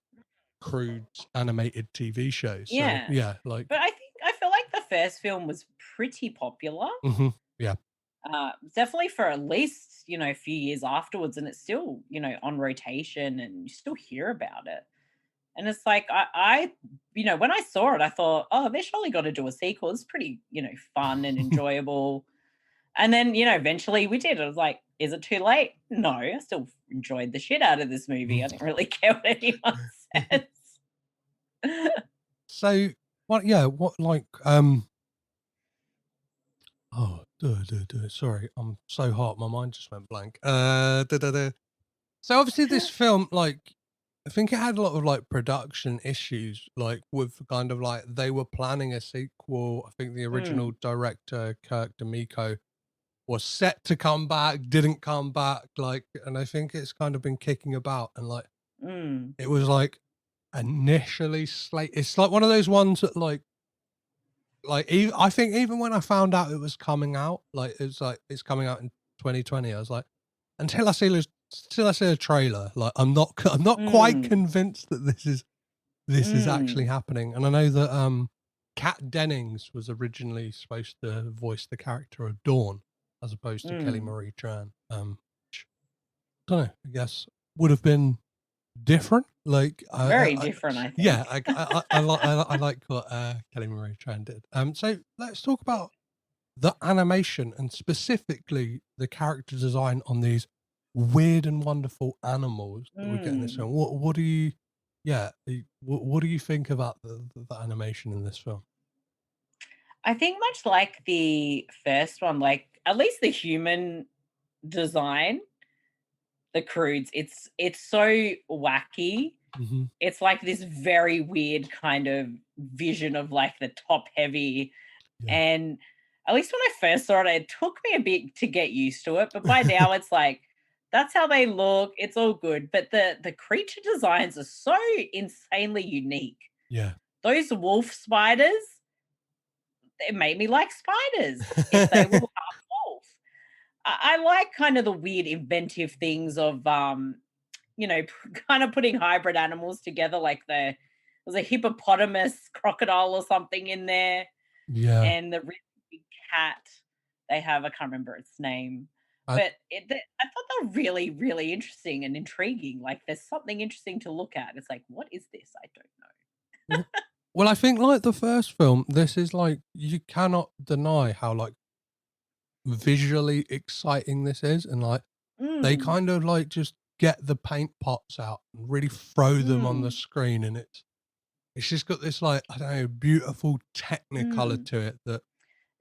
Croods animated TV show. So Yeah. yeah, like, But I feel like the first film was pretty popular. yeah, Definitely for at least, a few years afterwards, and it's still, on rotation and you still hear about it. And it's like I when I saw it, I thought, oh, they surely got to do a sequel. It's pretty, fun and enjoyable. And then, eventually we did. I was like, is it too late? No, I still enjoyed the shit out of this movie. I didn't really care what anyone says. So what? Yeah, what like oh, sorry, I'm so hot. My mind just went blank. So obviously this film, like, I think it had a lot of like production issues, like with kind of like they were planning a sequel. I think the original Mm. director Kirk D'Amico was set to come back, didn't come back, like, and I think it's kind of been kicking about, and like Mm. it was like initially it's like one of those ones that I think even when I found out it was coming out, like it's coming out in 2020, I was like, until I see a trailer, like I'm not quite Mm. convinced that this is actually Mm. happening. And I know that Kat Dennings was originally supposed to voice the character of Dawn as opposed to Kelly Mm. Marie Tran. Which, I don't know, I guess would have been different. Like Very different, I think. yeah, I like what Kelly Marie Tran did. So let's talk about the animation and specifically the character design on these weird and wonderful animals that we get in this Mm. film. What do you, yeah, what do you think about the animation in this film? I think much like the first one, like at least the human design, the Croods, it's so wacky. Mhm. It's like this very weird kind of vision of like the top heavy. Yeah. And at least when I first saw it, it took me a bit to get used to it. But by now it's like that's how they look. It's all good. But the creature designs are so insanely unique. Yeah. those wolf spiders, it made me like spiders if they were half wolf. I like kind of the weird inventive things of kind of putting hybrid animals together, like there's a hippopotamus crocodile or something in there, Yeah. and the really big cat they have, I can't remember its name. I, But I thought they were really, really interesting and intriguing. Like there's something interesting to look at. It's like, what is this? I don't know. well, I think like the first film, this is like, you cannot deny how like visually exciting this is. And like, they Mm, kind of like just get the paint pots out and really throw them on the mm, screen. And it's just got this like, I don't know, beautiful technicolor mm. to it that,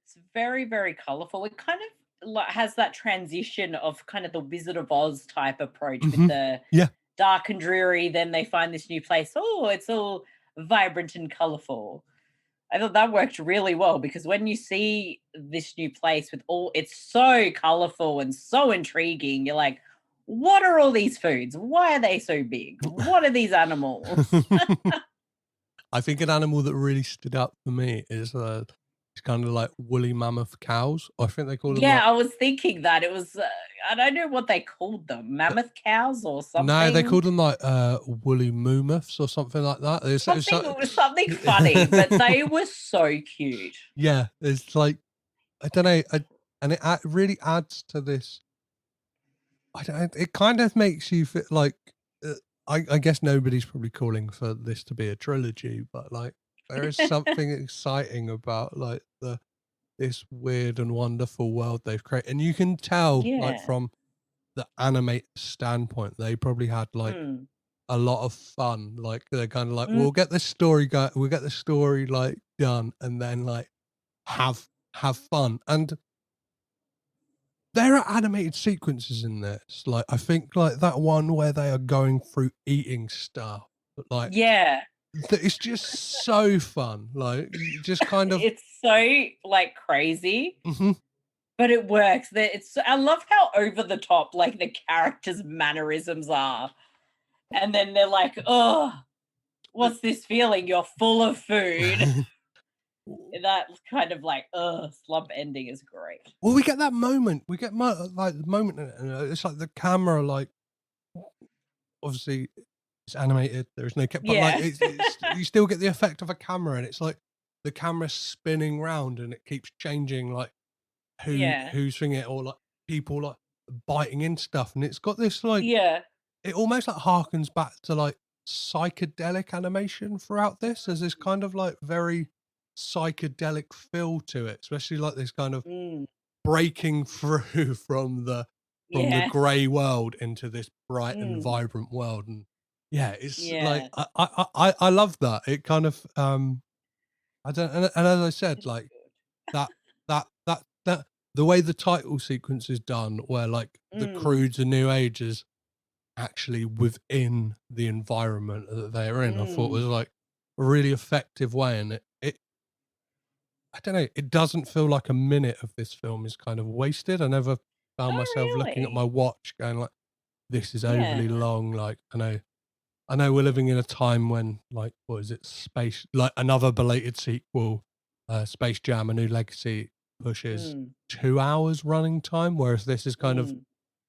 It's very, very colorful. It kind of has that transition of kind of the Wizard of Oz type approach with Mhm. the yeah, dark and dreary. Then they find this new place. Oh, it's all vibrant and colorful. I thought that worked really well because when you see this new place with it's so colorful and so intriguing, you're like, what are all these foods? Why are they so big? What are these animals? I think an animal that really stood out for me is it's kind of like woolly mammoth cows. I think they call them Yeah, like, I was thinking that it was. I don't know what they called them, mammoth cows or no, they something. called them like woolly moomoths or something like that. Something funny, but they were so cute. yeah, it's like, I don't know, and it really adds to this. I don't. It kind of makes you feel like I guess nobody's probably calling for this to be a trilogy, but like there is something exciting about like this weird and wonderful world they've created, and you can tell like Yeah. from the animator standpoint, they probably had like Mm, a lot of fun. Like they're kind of like, mm, we'll get the story like done, and then like have fun. And there are animated sequences in this. Like I think like that one where they are going through eating stuff. But like yeah. it's just so fun. Like you just kind of It's so like crazy, mhm. but it works. I love how over the top like the characters' mannerisms are. And then they're like, oh, what's this feeling? You're full of food. That kind of like, slump ending is great. Well, we get that moment. We get like the moment, and it's like the camera, like obviously it's animated. There's no, but like Yeah. it's you still get the effect of a camera, and it's like the camera spinning round, and it keeps changing, like Yeah. who's doing it, or like people like biting in stuff, and it's got this like Yeah. it almost like harkens back to like psychedelic animation throughout this. There's this kind of like very psychedelic feel to it, especially like this kind of Mm, breaking through from the yes. grey world into this bright and Mm, vibrant world. And yeah, it's like yeah. I love that. It kind of I don't, and as I said, It's like good. that that the way the title sequence is done, where like the Mm, Croods and New Age is actually within the environment that they're in, I thought was mm. like a really effective way. And it I don't know, it doesn't feel like a minute of this film is kind of wasted. I never found Oh, myself looking at my really? watch going like, this is overly Yeah. long. Like I know we're living in a time when like, what is it, Space, like another belated sequel, Space Jam: A New Legacy pushes Mm, 2 hours running time, whereas this is kind of mm.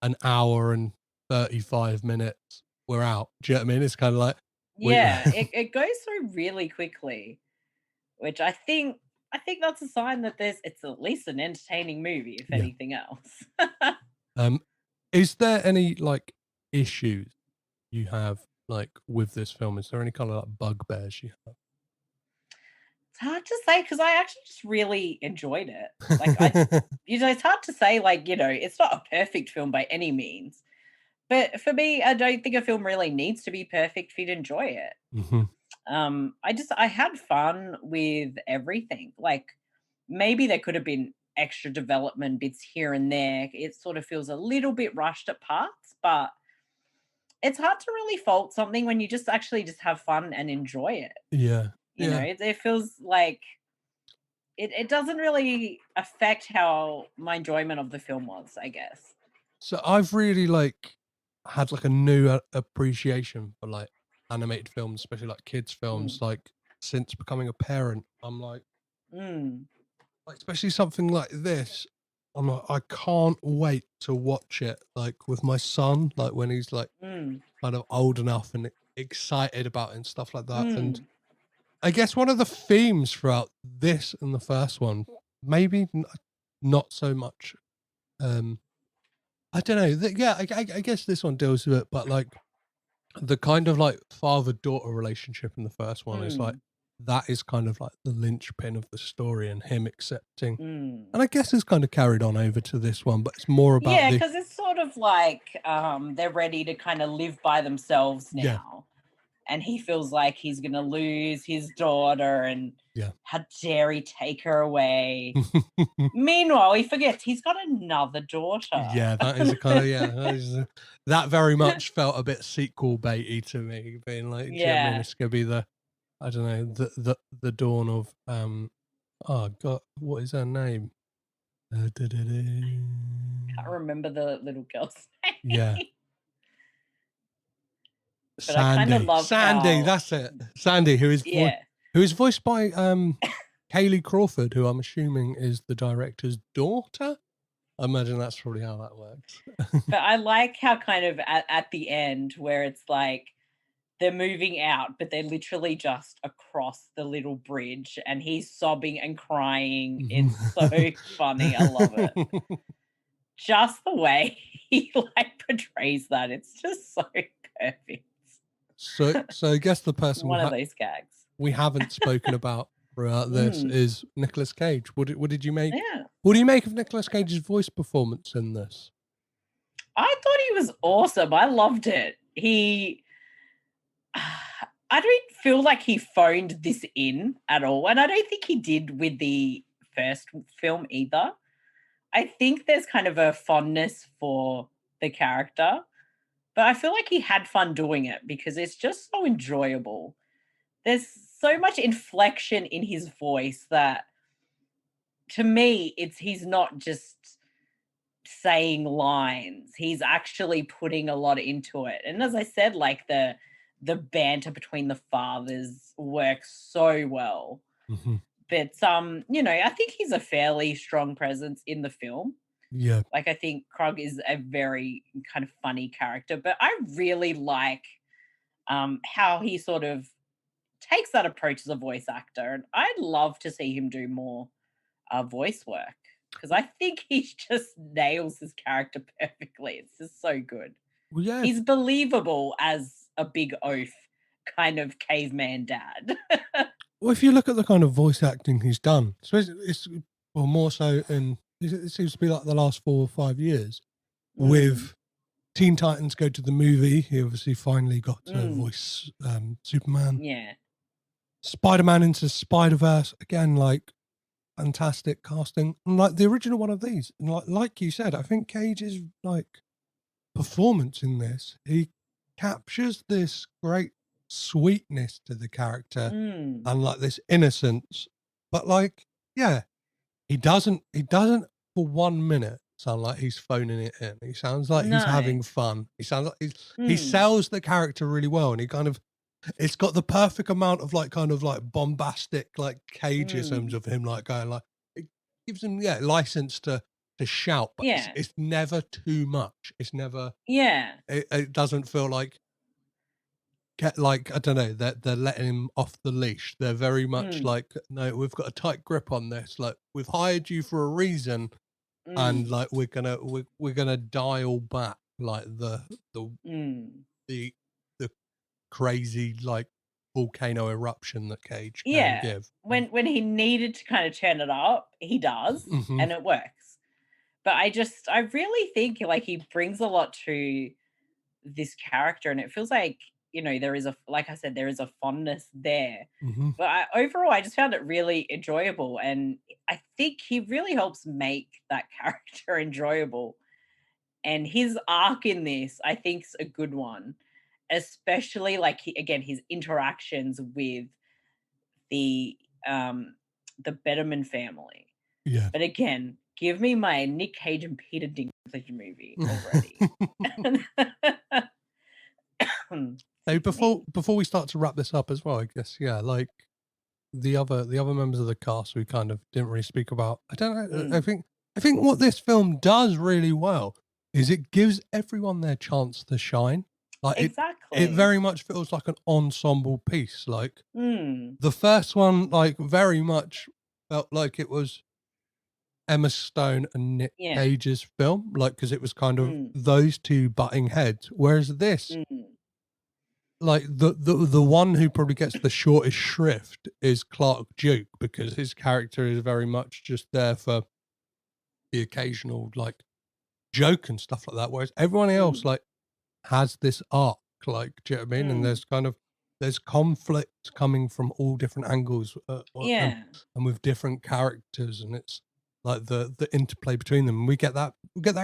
an hour and 35 minutes. We're out. Do you know what I mean? It's kind of like we Yeah, it goes through really quickly, which I think that's a sign that it's at least an entertaining movie, if yeah. anything else. Um, is there any like issues you have like with this film? Is there any kind of like bugbears you It's hard to say because I actually just really enjoyed it. Like have? it's hard to say, like, it's not a perfect film by any means. But for me, I don't think a film really needs to be perfect for you to enjoy it. Mhm. I had fun with everything. Like maybe there could have been extra development bits here and there. It sort of feels a little bit rushed at parts, but it's hard to really fault something when you just actually just have fun and enjoy it. Yeah. Yeah. It feels like it doesn't really affect how my enjoyment of the film was, I guess. So I've really like had like a new appreciation for like animated films, especially like kids Mm, films, like since becoming a parent. I'm like, Mm. especially something like this. I'm like, I can't wait to watch it, like with my son, like when he's like Mm. kind of old enough and excited about it and stuff like that. And Mm. I guess one of the themes throughout this and the first one, maybe not so much. I don't know. Yeah, I guess this one deals with it, but like the kind of like father-daughter relationship in the first one is like Mm. that is kind of like the linchpin of the story and him accepting. Mm. And I guess it's kind of carried on over to this one, but it's more about Yeah, the because it's sort of like they're ready to kind of live by themselves Yeah. now. And he feels like he's going to lose his daughter and Yeah. how dare he take her away. Meanwhile, he forgets he's got another daughter. Yeah, that is a kind of that very much felt a bit sequel baity to me, being like, do you know what I mean? Yeah. It's gonna be the I don't know, the dawn of oh god, what is her name? Can't remember the little girl's name. Yeah. But I kinda Sandy. love Sandy, how- that's it. Sandy, who is Yeah. voiced by Kaylee Crawford, who I'm assuming is the director's daughter. I imagine that's probably how that works. But I like how kind of at the end where it's like they're moving out, but they're literally just across the little bridge and he's sobbing and crying. It's so funny. I love it. Just the way he like portrays that. It's just so perfect. So I guess the person One of those gags. we haven't spoken about throughout this Mm. is Nicolas Cage. What did you make? Yeah. What do you make of Nicolas Cage's voice performance in this? I thought he was awesome. I loved it. I don't feel like he phoned this in at all. And I don't think he did with the first film either. I think there's kind of a fondness for the character, but I feel like he had fun doing it because it's just so enjoyable. There's so much inflection in his voice that to me, he's not just saying lines. He's actually putting a lot into it. And as I said, like the banter between the fathers works so well. Mm-hmm. But I think he's a fairly strong presence in the film. Yeah. Like I think Krug is a very kind of funny character, but I really like how he sort of takes that approach as a voice actor. And I'd love to see him do more voice work because I think he just nails his character perfectly. It's just so good. Well, yeah. He's believable as a big oaf kind of caveman dad. Well, if you look at the kind of voice acting he's done, so it's more so in it seems to be like the last 4 or 5 years with Teen Titans Go to the Movie. He obviously finally got to voice Superman. Yeah. Spider-Man into Spider-Verse again, like fantastic casting, and like the original one of these. And like you said, I think Cage's like performance in this, he captures this great sweetness to the character and like this innocence, but like he doesn't for 1 minute sound like he's phoning it in. He sounds like he's having fun. He sounds like he sells the character really well, and he kind of it's got the perfect amount of like kind of like bombastic like Cageisms of him like going like it gives him license to shout, but it's never too much. It's never it doesn't feel like I don't know, they're letting him off the leash. They're very much like, no, we've got a tight grip on this. Like we've hired you for a reason, and like we're gonna dial back like the crazy like volcano eruption that Cage can give. When he needed to kind of turn it up, he does, and it works. But I really think like he brings a lot to this character, and it feels like there is like I said, there is a fondness there. But overall, I just found it really enjoyable, and I think he really helps make that character enjoyable. And his arc in this, I think, is a good one, especially like his interactions with the Betterman family. Yeah. But again, give me my Nic Cage and Peter Dinklage movie already. So before we start to wrap this up as well, I guess, like the other members of the cast we kind of didn't really speak about. I don't know. Mm. I think what this film does really well is it gives everyone their chance to shine. Like it Exactly. very much feels like an ensemble piece. Like Mm. the first one, like very much felt like it was Emma Stone and Nic Yeah. Cage's film, like because it was kind of Mm. those two butting heads. Whereas this, Mm. like the one who probably gets the shortest shrift is Clark Duke, because his character is very much just there for the occasional like joke and stuff like that. Whereas everyone else Mm. like has this arc, like, do you know what I mean? And Mm. there's kind of there's conflict coming from all different angles, Yeah. and with different characters, and it's like the interplay between them. And we get that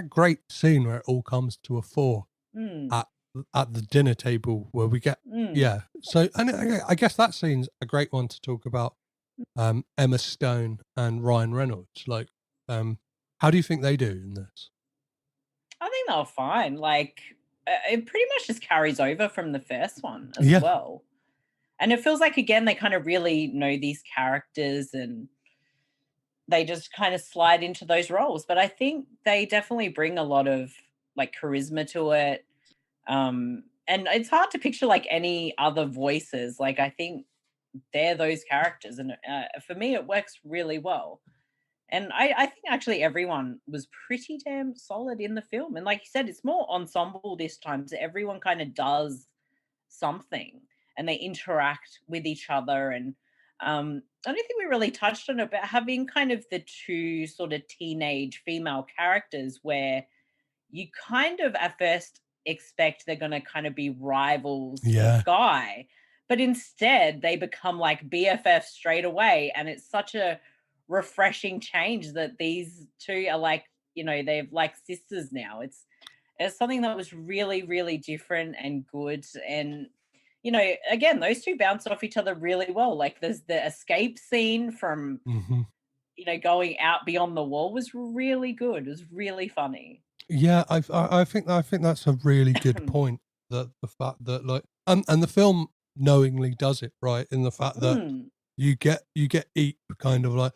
great scene where it all comes to a fore Mm. at the dinner table, where we get Mm. yeah. So and I guess that scene's a great one to talk about. Emma Stone and Ryan Reynolds. Like, how do you think they do in this? I think they were fine. Like, it pretty much just carries over from the first one as Yeah. well. And it feels like, again, they kind of really know these characters and they just kind of slide into those roles. But I think they definitely bring a lot of like charisma to it. And it's hard to picture like any other voices. Like, I think they're those characters. And for me, it works really well. And I think actually everyone was pretty damn solid in the film. And like you said, it's more ensemble this time. So everyone kind of does something and they interact with each other. And I don't think we really touched on it, but having kind of the two sort of teenage female characters where you kind of at first expect they're going to kind of be rivals Yeah. of Guy, but instead they become like BFFs straight away. And it's such a refreshing change that these two are like, you know, they're like sisters now. It's something that was really, really different and good. And, you know, again, those two bounce off each other really well. Like there's the escape scene from, Mhm. you know, going out beyond the wall was really good. It was really funny. Yeah, I think that's a really good point. That the fact that like and the film knowingly does it right, in the fact that Mm, you get Eep kind of like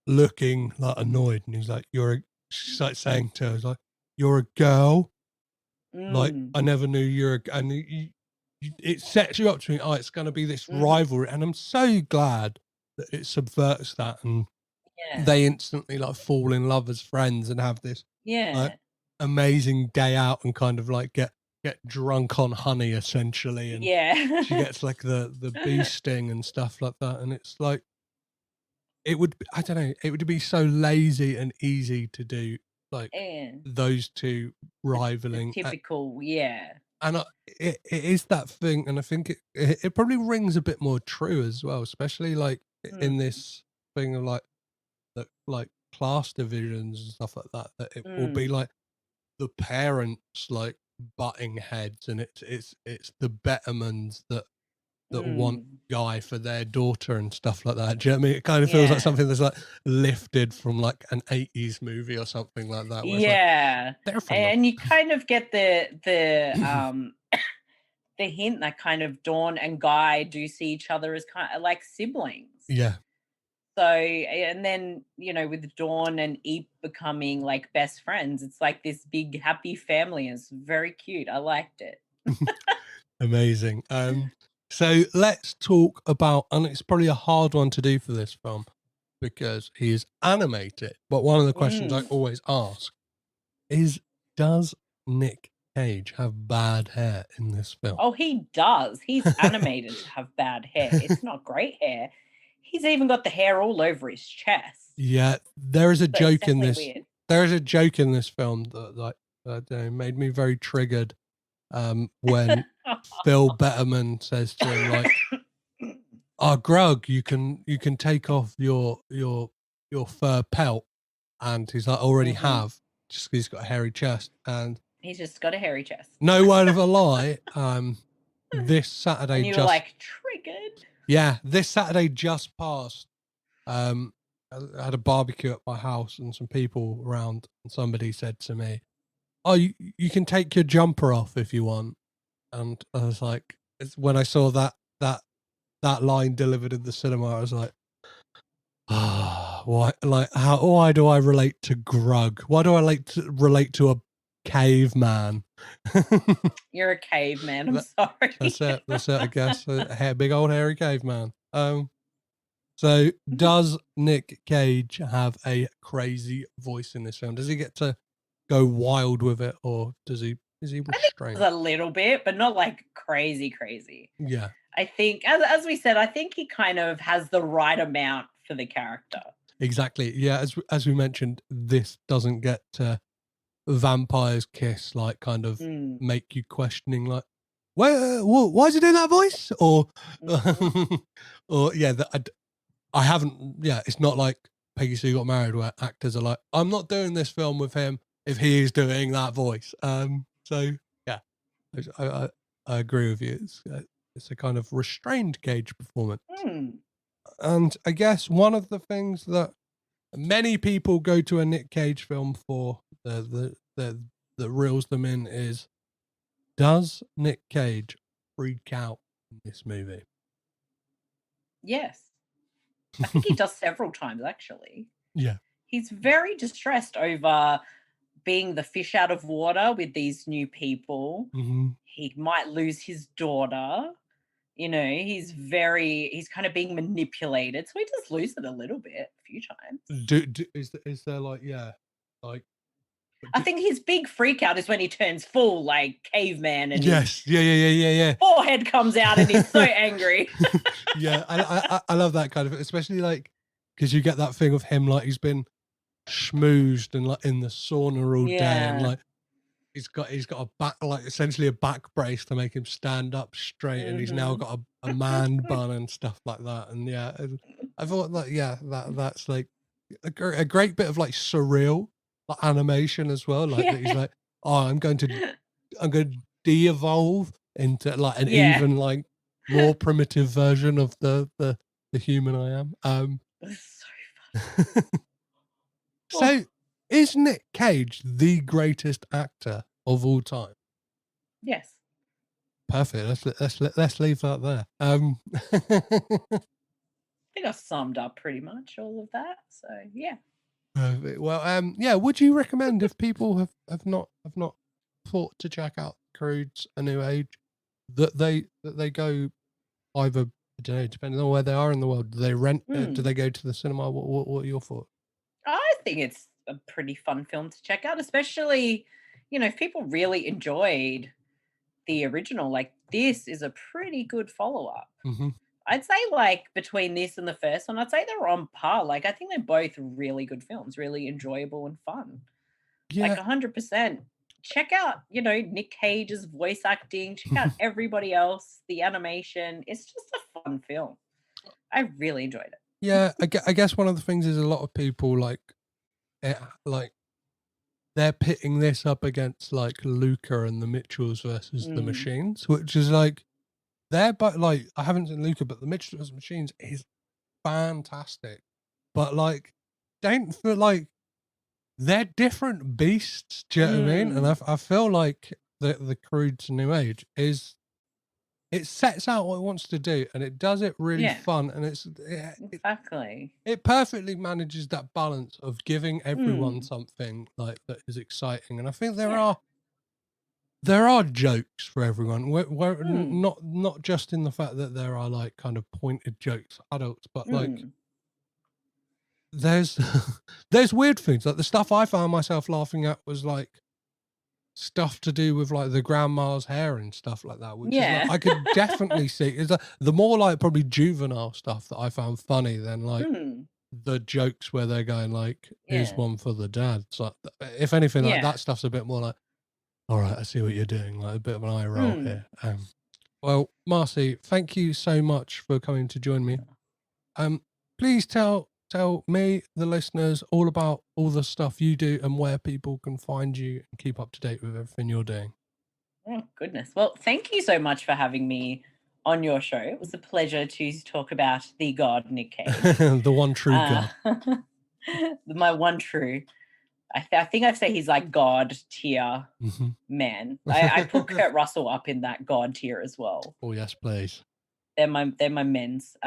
looking like annoyed, and he's like, she's like saying to her, like, "You're a girl." Like, mm, I never knew you're and it sets you up to think, oh, it's going to be this rivalry, and I'm so glad that it subverts that, and yeah. they instantly like fall in love as friends and have this Yeah. like amazing day out and kind of like get drunk on honey essentially, and Yeah. she gets like the bee sting and stuff like that, and it's like it would I don't know, it would be so lazy and easy to do like And those two the rivaling typical, yeah. and it is that thing, and I think it probably rings a bit more true as well, especially like in Mm, this thing of like class divisions and stuff like that, that it will be mm, like the parents like butting heads, and it's the Bettermans that want mm. Guy for their daughter and stuff like that. Do you know what I mean? It kind of feels like Yeah. something that's like lifted from like an 80s movie or something like that, where it's like, Yeah. they're from the And you kind of get the the hint that kind of Dawn and Guy do see each other as kind of like siblings. yeah. So, and then, you know, with Dawn and Eep becoming like best friends, it's like this big happy family. It's very cute. I liked it. Amazing. So let's talk about, and it's probably a hard one to do for this film because he is animated, but one of the questions I Mm. always ask is, does Nic Cage have bad hair in this film? Oh, he does. He's animated to have bad hair. It's not great hair. He's even got the hair all over his chest. Yeah, there is a So it's joke in definitely this. weird. There is a joke in this film that like I don't know, made me very triggered. When Phil Betterman says to him like, "Oh, Grug, you can take off your fur pelt," and he's like, "Already Mhm. have," just 'cause he's got a hairy chest. And He's just got a hairy chest. no word of a lie, this Saturday And you were just like, triggered. yeah, this Saturday just passed. I had a barbecue at my house and some people around, and somebody said to me, "Oh, you can take your jumper off if you want." And I was like, when I saw that that line delivered in the cinema, I was like, why? Like, why do I relate to Grug? Why do I relate to a caveman? You're a caveman. I'm That- sorry. That's it. I guess big old hairy caveman. So does Nic Cage have a crazy voice in this film? Does he get to go wild with it, or is he restrained? A little bit, but not like crazy. Yeah, I think, as we said, I think he kind of has the right amount for the character. exactly. Yeah, as we mentioned, this doesn't get to Vampire's Kiss, like kind of make you questioning, like, why is he doing that voice? Or, or yeah, I haven't. Yeah, it's not like Peggy Sue Got Married, where actors are like, I'm not doing this film with him if he is doing that voice. So yeah, I agree with you. It's a kind of restrained Cage performance. And I guess one of the things that many people go to a Nic Cage film for, that reels them in, is, does Nic Cage freak out in this movie? Yes. I think he does several times, actually. Yeah. He's very distressed over being the fish out of water with these new people. He might lose his daughter. You know, he's kind of being manipulated. So he does lose it a little bit, a few times. Is there like, yeah, like, I think his big freak out is when he turns full, like, caveman, and yes, yeah. forehead comes out and he's so angry. Yeah, I love that kind of, especially like, because you get that thing of him, like, he's been schmoozed and like in the sauna all day, and like he's got a back, like essentially a back brace to make him stand up straight, and he's now got a man bun and stuff like that. And yeah, I thought that that's like a great bit of like surreal like animation as well. Like that he's like, oh, I'm going to de-evolve into like an even like more primitive version of the human I am. That's so funny. So, is Nic Cage the greatest actor of all time? Yes. Perfect. Let's leave that there. I think I summed up pretty much all of that. So yeah. Perfect. Well, yeah. Would you recommend, if people have not thought to check out Croods: A New Age, that they go either, I don't know, depending on where they are in the world, do they rent? Do they go to the cinema? What are your thoughts? I think it's a pretty fun film to check out, especially, you know, if people really enjoyed the original, like, this is a pretty good follow-up. I'd say, like, between this and the first one, I'd say they're on par. Like, I think they're both really good films, really enjoyable and fun. Yeah. Like, 100%. Check out, you know, Nic Cage's voice acting. Check out everybody else, the animation. It's just a fun film. I really enjoyed it. Yeah, I guess one of the things is a lot of people like they're pitting this up against like Luca and the Mitchells versus the Machines, which is like, but like, I haven't seen Luca, but the Mitchells versus Machines is fantastic. But like, don't feel like they're different beasts. Do you know what I mean? And I feel like the Croods: New Age it sets out what it wants to do, and it does it really fun, and exactly. It perfectly manages that balance of giving everyone something like that is exciting. And I think there are jokes for everyone. We're not just in the fact that there are like kind of pointed jokes for adults, but like there's weird things. Like the stuff I found myself laughing at was like stuff to do with like the grandma's hair and stuff like that, which is like, I could definitely see is the more like probably juvenile stuff that I found funny than like the jokes where they're going like, here's one for the dad. So if anything, like that stuff's a bit more like, all right, I see what you're doing, like a bit of an eye roll here. Well, Marcey, thank you so much for coming to join me. Please tell me, the listeners, all about all the stuff you do and where people can find you and keep up to date with everything you're doing. Oh, goodness. Well, thank you so much for having me on your show. It was a pleasure to talk about the god Nic Cage. The one true god. My one true. I think I'd say he's like god tier man. I put Kurt Russell up in that god tier as well. Oh, yes, please. they're my men's.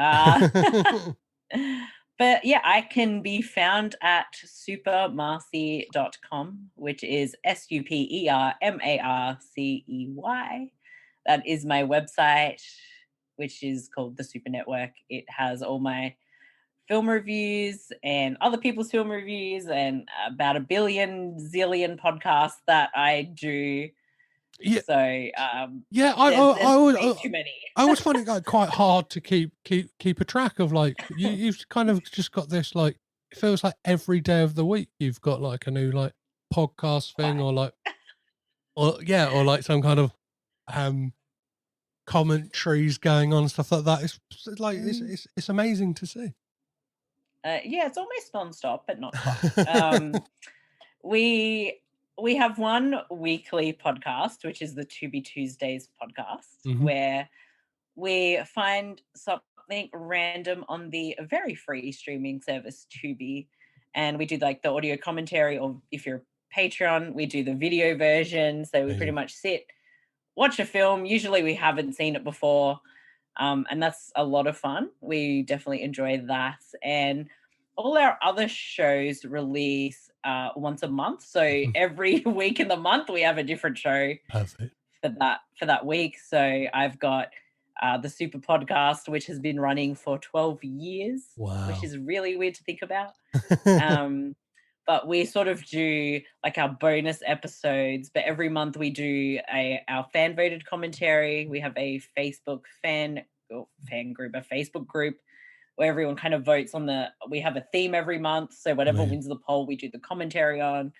But yeah, I can be found at supermarcey.com, which is SUPERMARCEY. That is my website, which is called the Super Network. It has all my film reviews and other people's film reviews and about a zillion podcasts that I do. Yeah. So yeah, there's too many. I always find it like quite hard to keep a track of, like, you've kind of just got this, like, it feels like every day of the week you've got like a new like podcast thing, or like, or like some kind of commentaries going on, stuff like that. It's like it's amazing to see. Yeah, it's almost non-stop, but not quite. We have one weekly podcast, which is the To Be Tuesdays podcast, where we find something random on the very free streaming service Tubi, and we do like the audio commentary, or if you're a Patreon, we do the video version. So we pretty much sit, watch a film. Usually we haven't seen it before, and that's a lot of fun. We definitely enjoy that. And all our other shows release once a month. So every week in the month we have a different show. Perfect. For that week. So I've got the Super Podcast, which has been running for 12 years, which is really weird to think about. But we sort of do like our bonus episodes, but every month we do our fan voted commentary. We have a Facebook Facebook group where everyone kind of votes on we have a theme every month. So whatever wins the poll, we do the commentary on.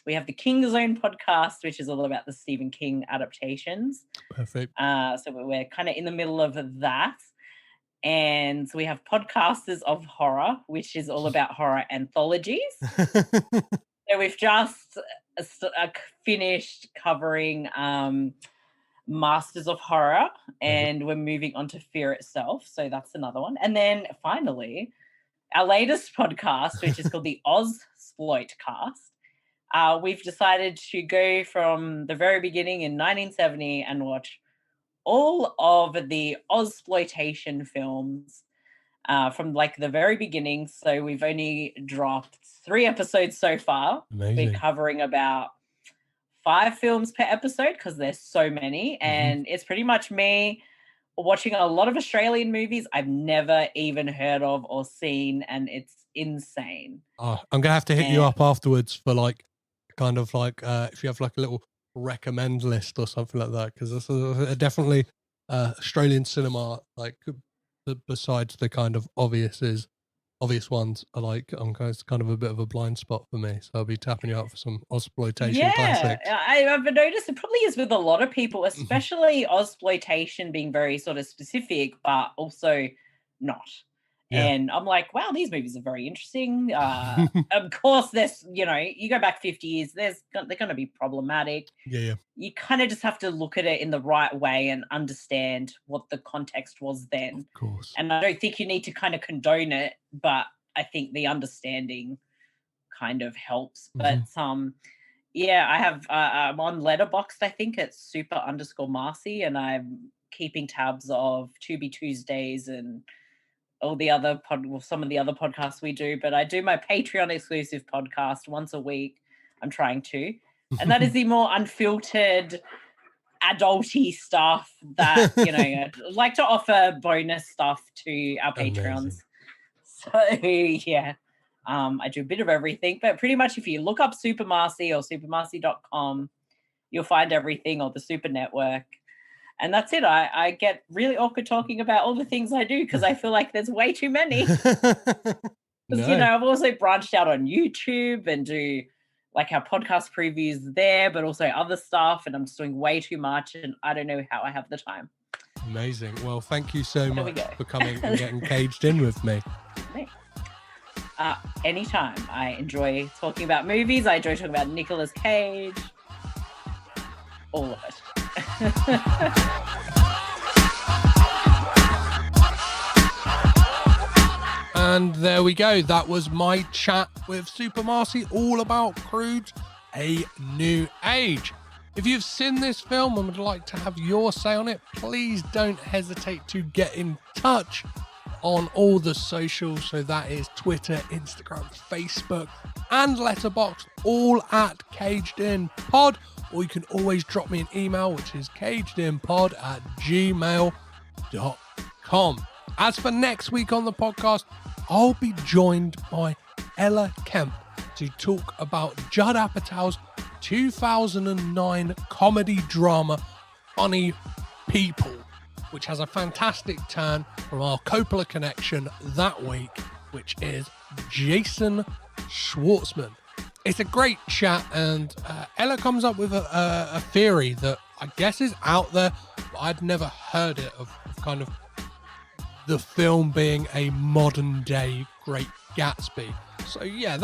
We have the King Zone podcast, which is all about the Stephen King adaptations. Perfect. So we're kind of in the middle of that. And so we have Podcasters of Horror, which is all about horror anthologies. So we've just finished covering Masters of Horror, and we're moving on to Fear Itself. So that's another one. And then finally, our latest podcast, which is called the Ozsploit Cast. We've decided to go from the very beginning in 1970 and watch all of the Ozploitation films from like the very beginning. So we've only dropped 3 episodes so far. Amazing. We're covering about 5 films per episode because there's so many, and it's pretty much me watching a lot of Australian movies I've never even heard of or seen, and it's insane. I'm gonna have to hit you up afterwards for like kind of like if you have like a little recommend list or something like that, because this is definitely Australian cinema, like besides the kind of obvious ones, are like it's kind of a bit of a blind spot for me, so I'll be tapping you up for some Ozploitation classics. I've noticed it probably is with a lot of people, especially Ozploitation being very sort of specific, but also not. Yeah. And I'm like, wow, these movies are very interesting. Of course, there's, you go back 50 years, they're going to be problematic. Yeah. You kind of just have to look at it in the right way and understand what the context was then. Of course. And I don't think you need to kind of condone it, but I think the understanding kind of helps. But I have I'm on Letterboxd. I think it's super_Marcey, and I'm keeping tabs of To Be Tuesdays and all the other some of the other podcasts we do. But I do my Patreon exclusive podcast once a week. I'm trying to, and that is the more unfiltered, adulty stuff that I like to offer bonus stuff to our Patreons. So yeah, I do a bit of everything, but pretty much if you look up Super Marcey or supermarcey.com, you'll find everything, or the Super Network. And that's it. I get really awkward talking about all the things I do because I feel like there's way too many. I've also branched out on YouTube and do like our podcast previews there, but also other stuff. And I'm just doing way too much, and I don't know how I have the time. Amazing. Well, thank you so much for coming and getting caged in with me. Anytime. I enjoy talking about movies. I enjoy talking about Nicolas Cage. All of it. And there we go. That was my chat with Super Marcey, all about Croods, A New Age. If you've seen this film and would like to have your say on it, please don't hesitate to get in touch on all the socials. So that is Twitter, Instagram, Facebook, and Letterboxd, all at Caged In Pod. Or you can always drop me an email, which is cagedinpod@gmail.com. As for next week on the podcast, I'll be joined by Ella Kemp to talk about Judd Apatow's 2009 comedy drama Funny People, which has a fantastic turn from our Coppola connection that week, which is Jason Schwartzman. It's a great chat, and Ella comes up with a theory that I guess is out there, but I'd never heard it, of kind of the film being a modern day Great Gatsby. So yeah,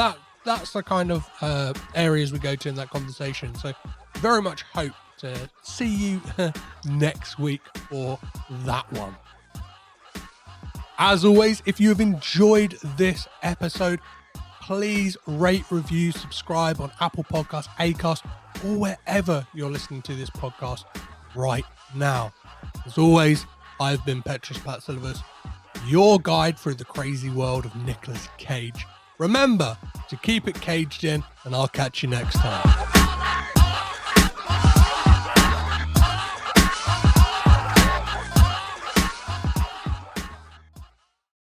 that's the kind of areas we go to in that conversation. So very much hope to see you next week for that one. As always, if you have enjoyed this episode, please rate, review, subscribe on Apple Podcasts, Acast, or wherever you're listening to this podcast right now. As always, I've been Petros Patsilivas, your guide through the crazy world of Nicolas Cage. Remember to keep it caged in, and I'll catch you next time.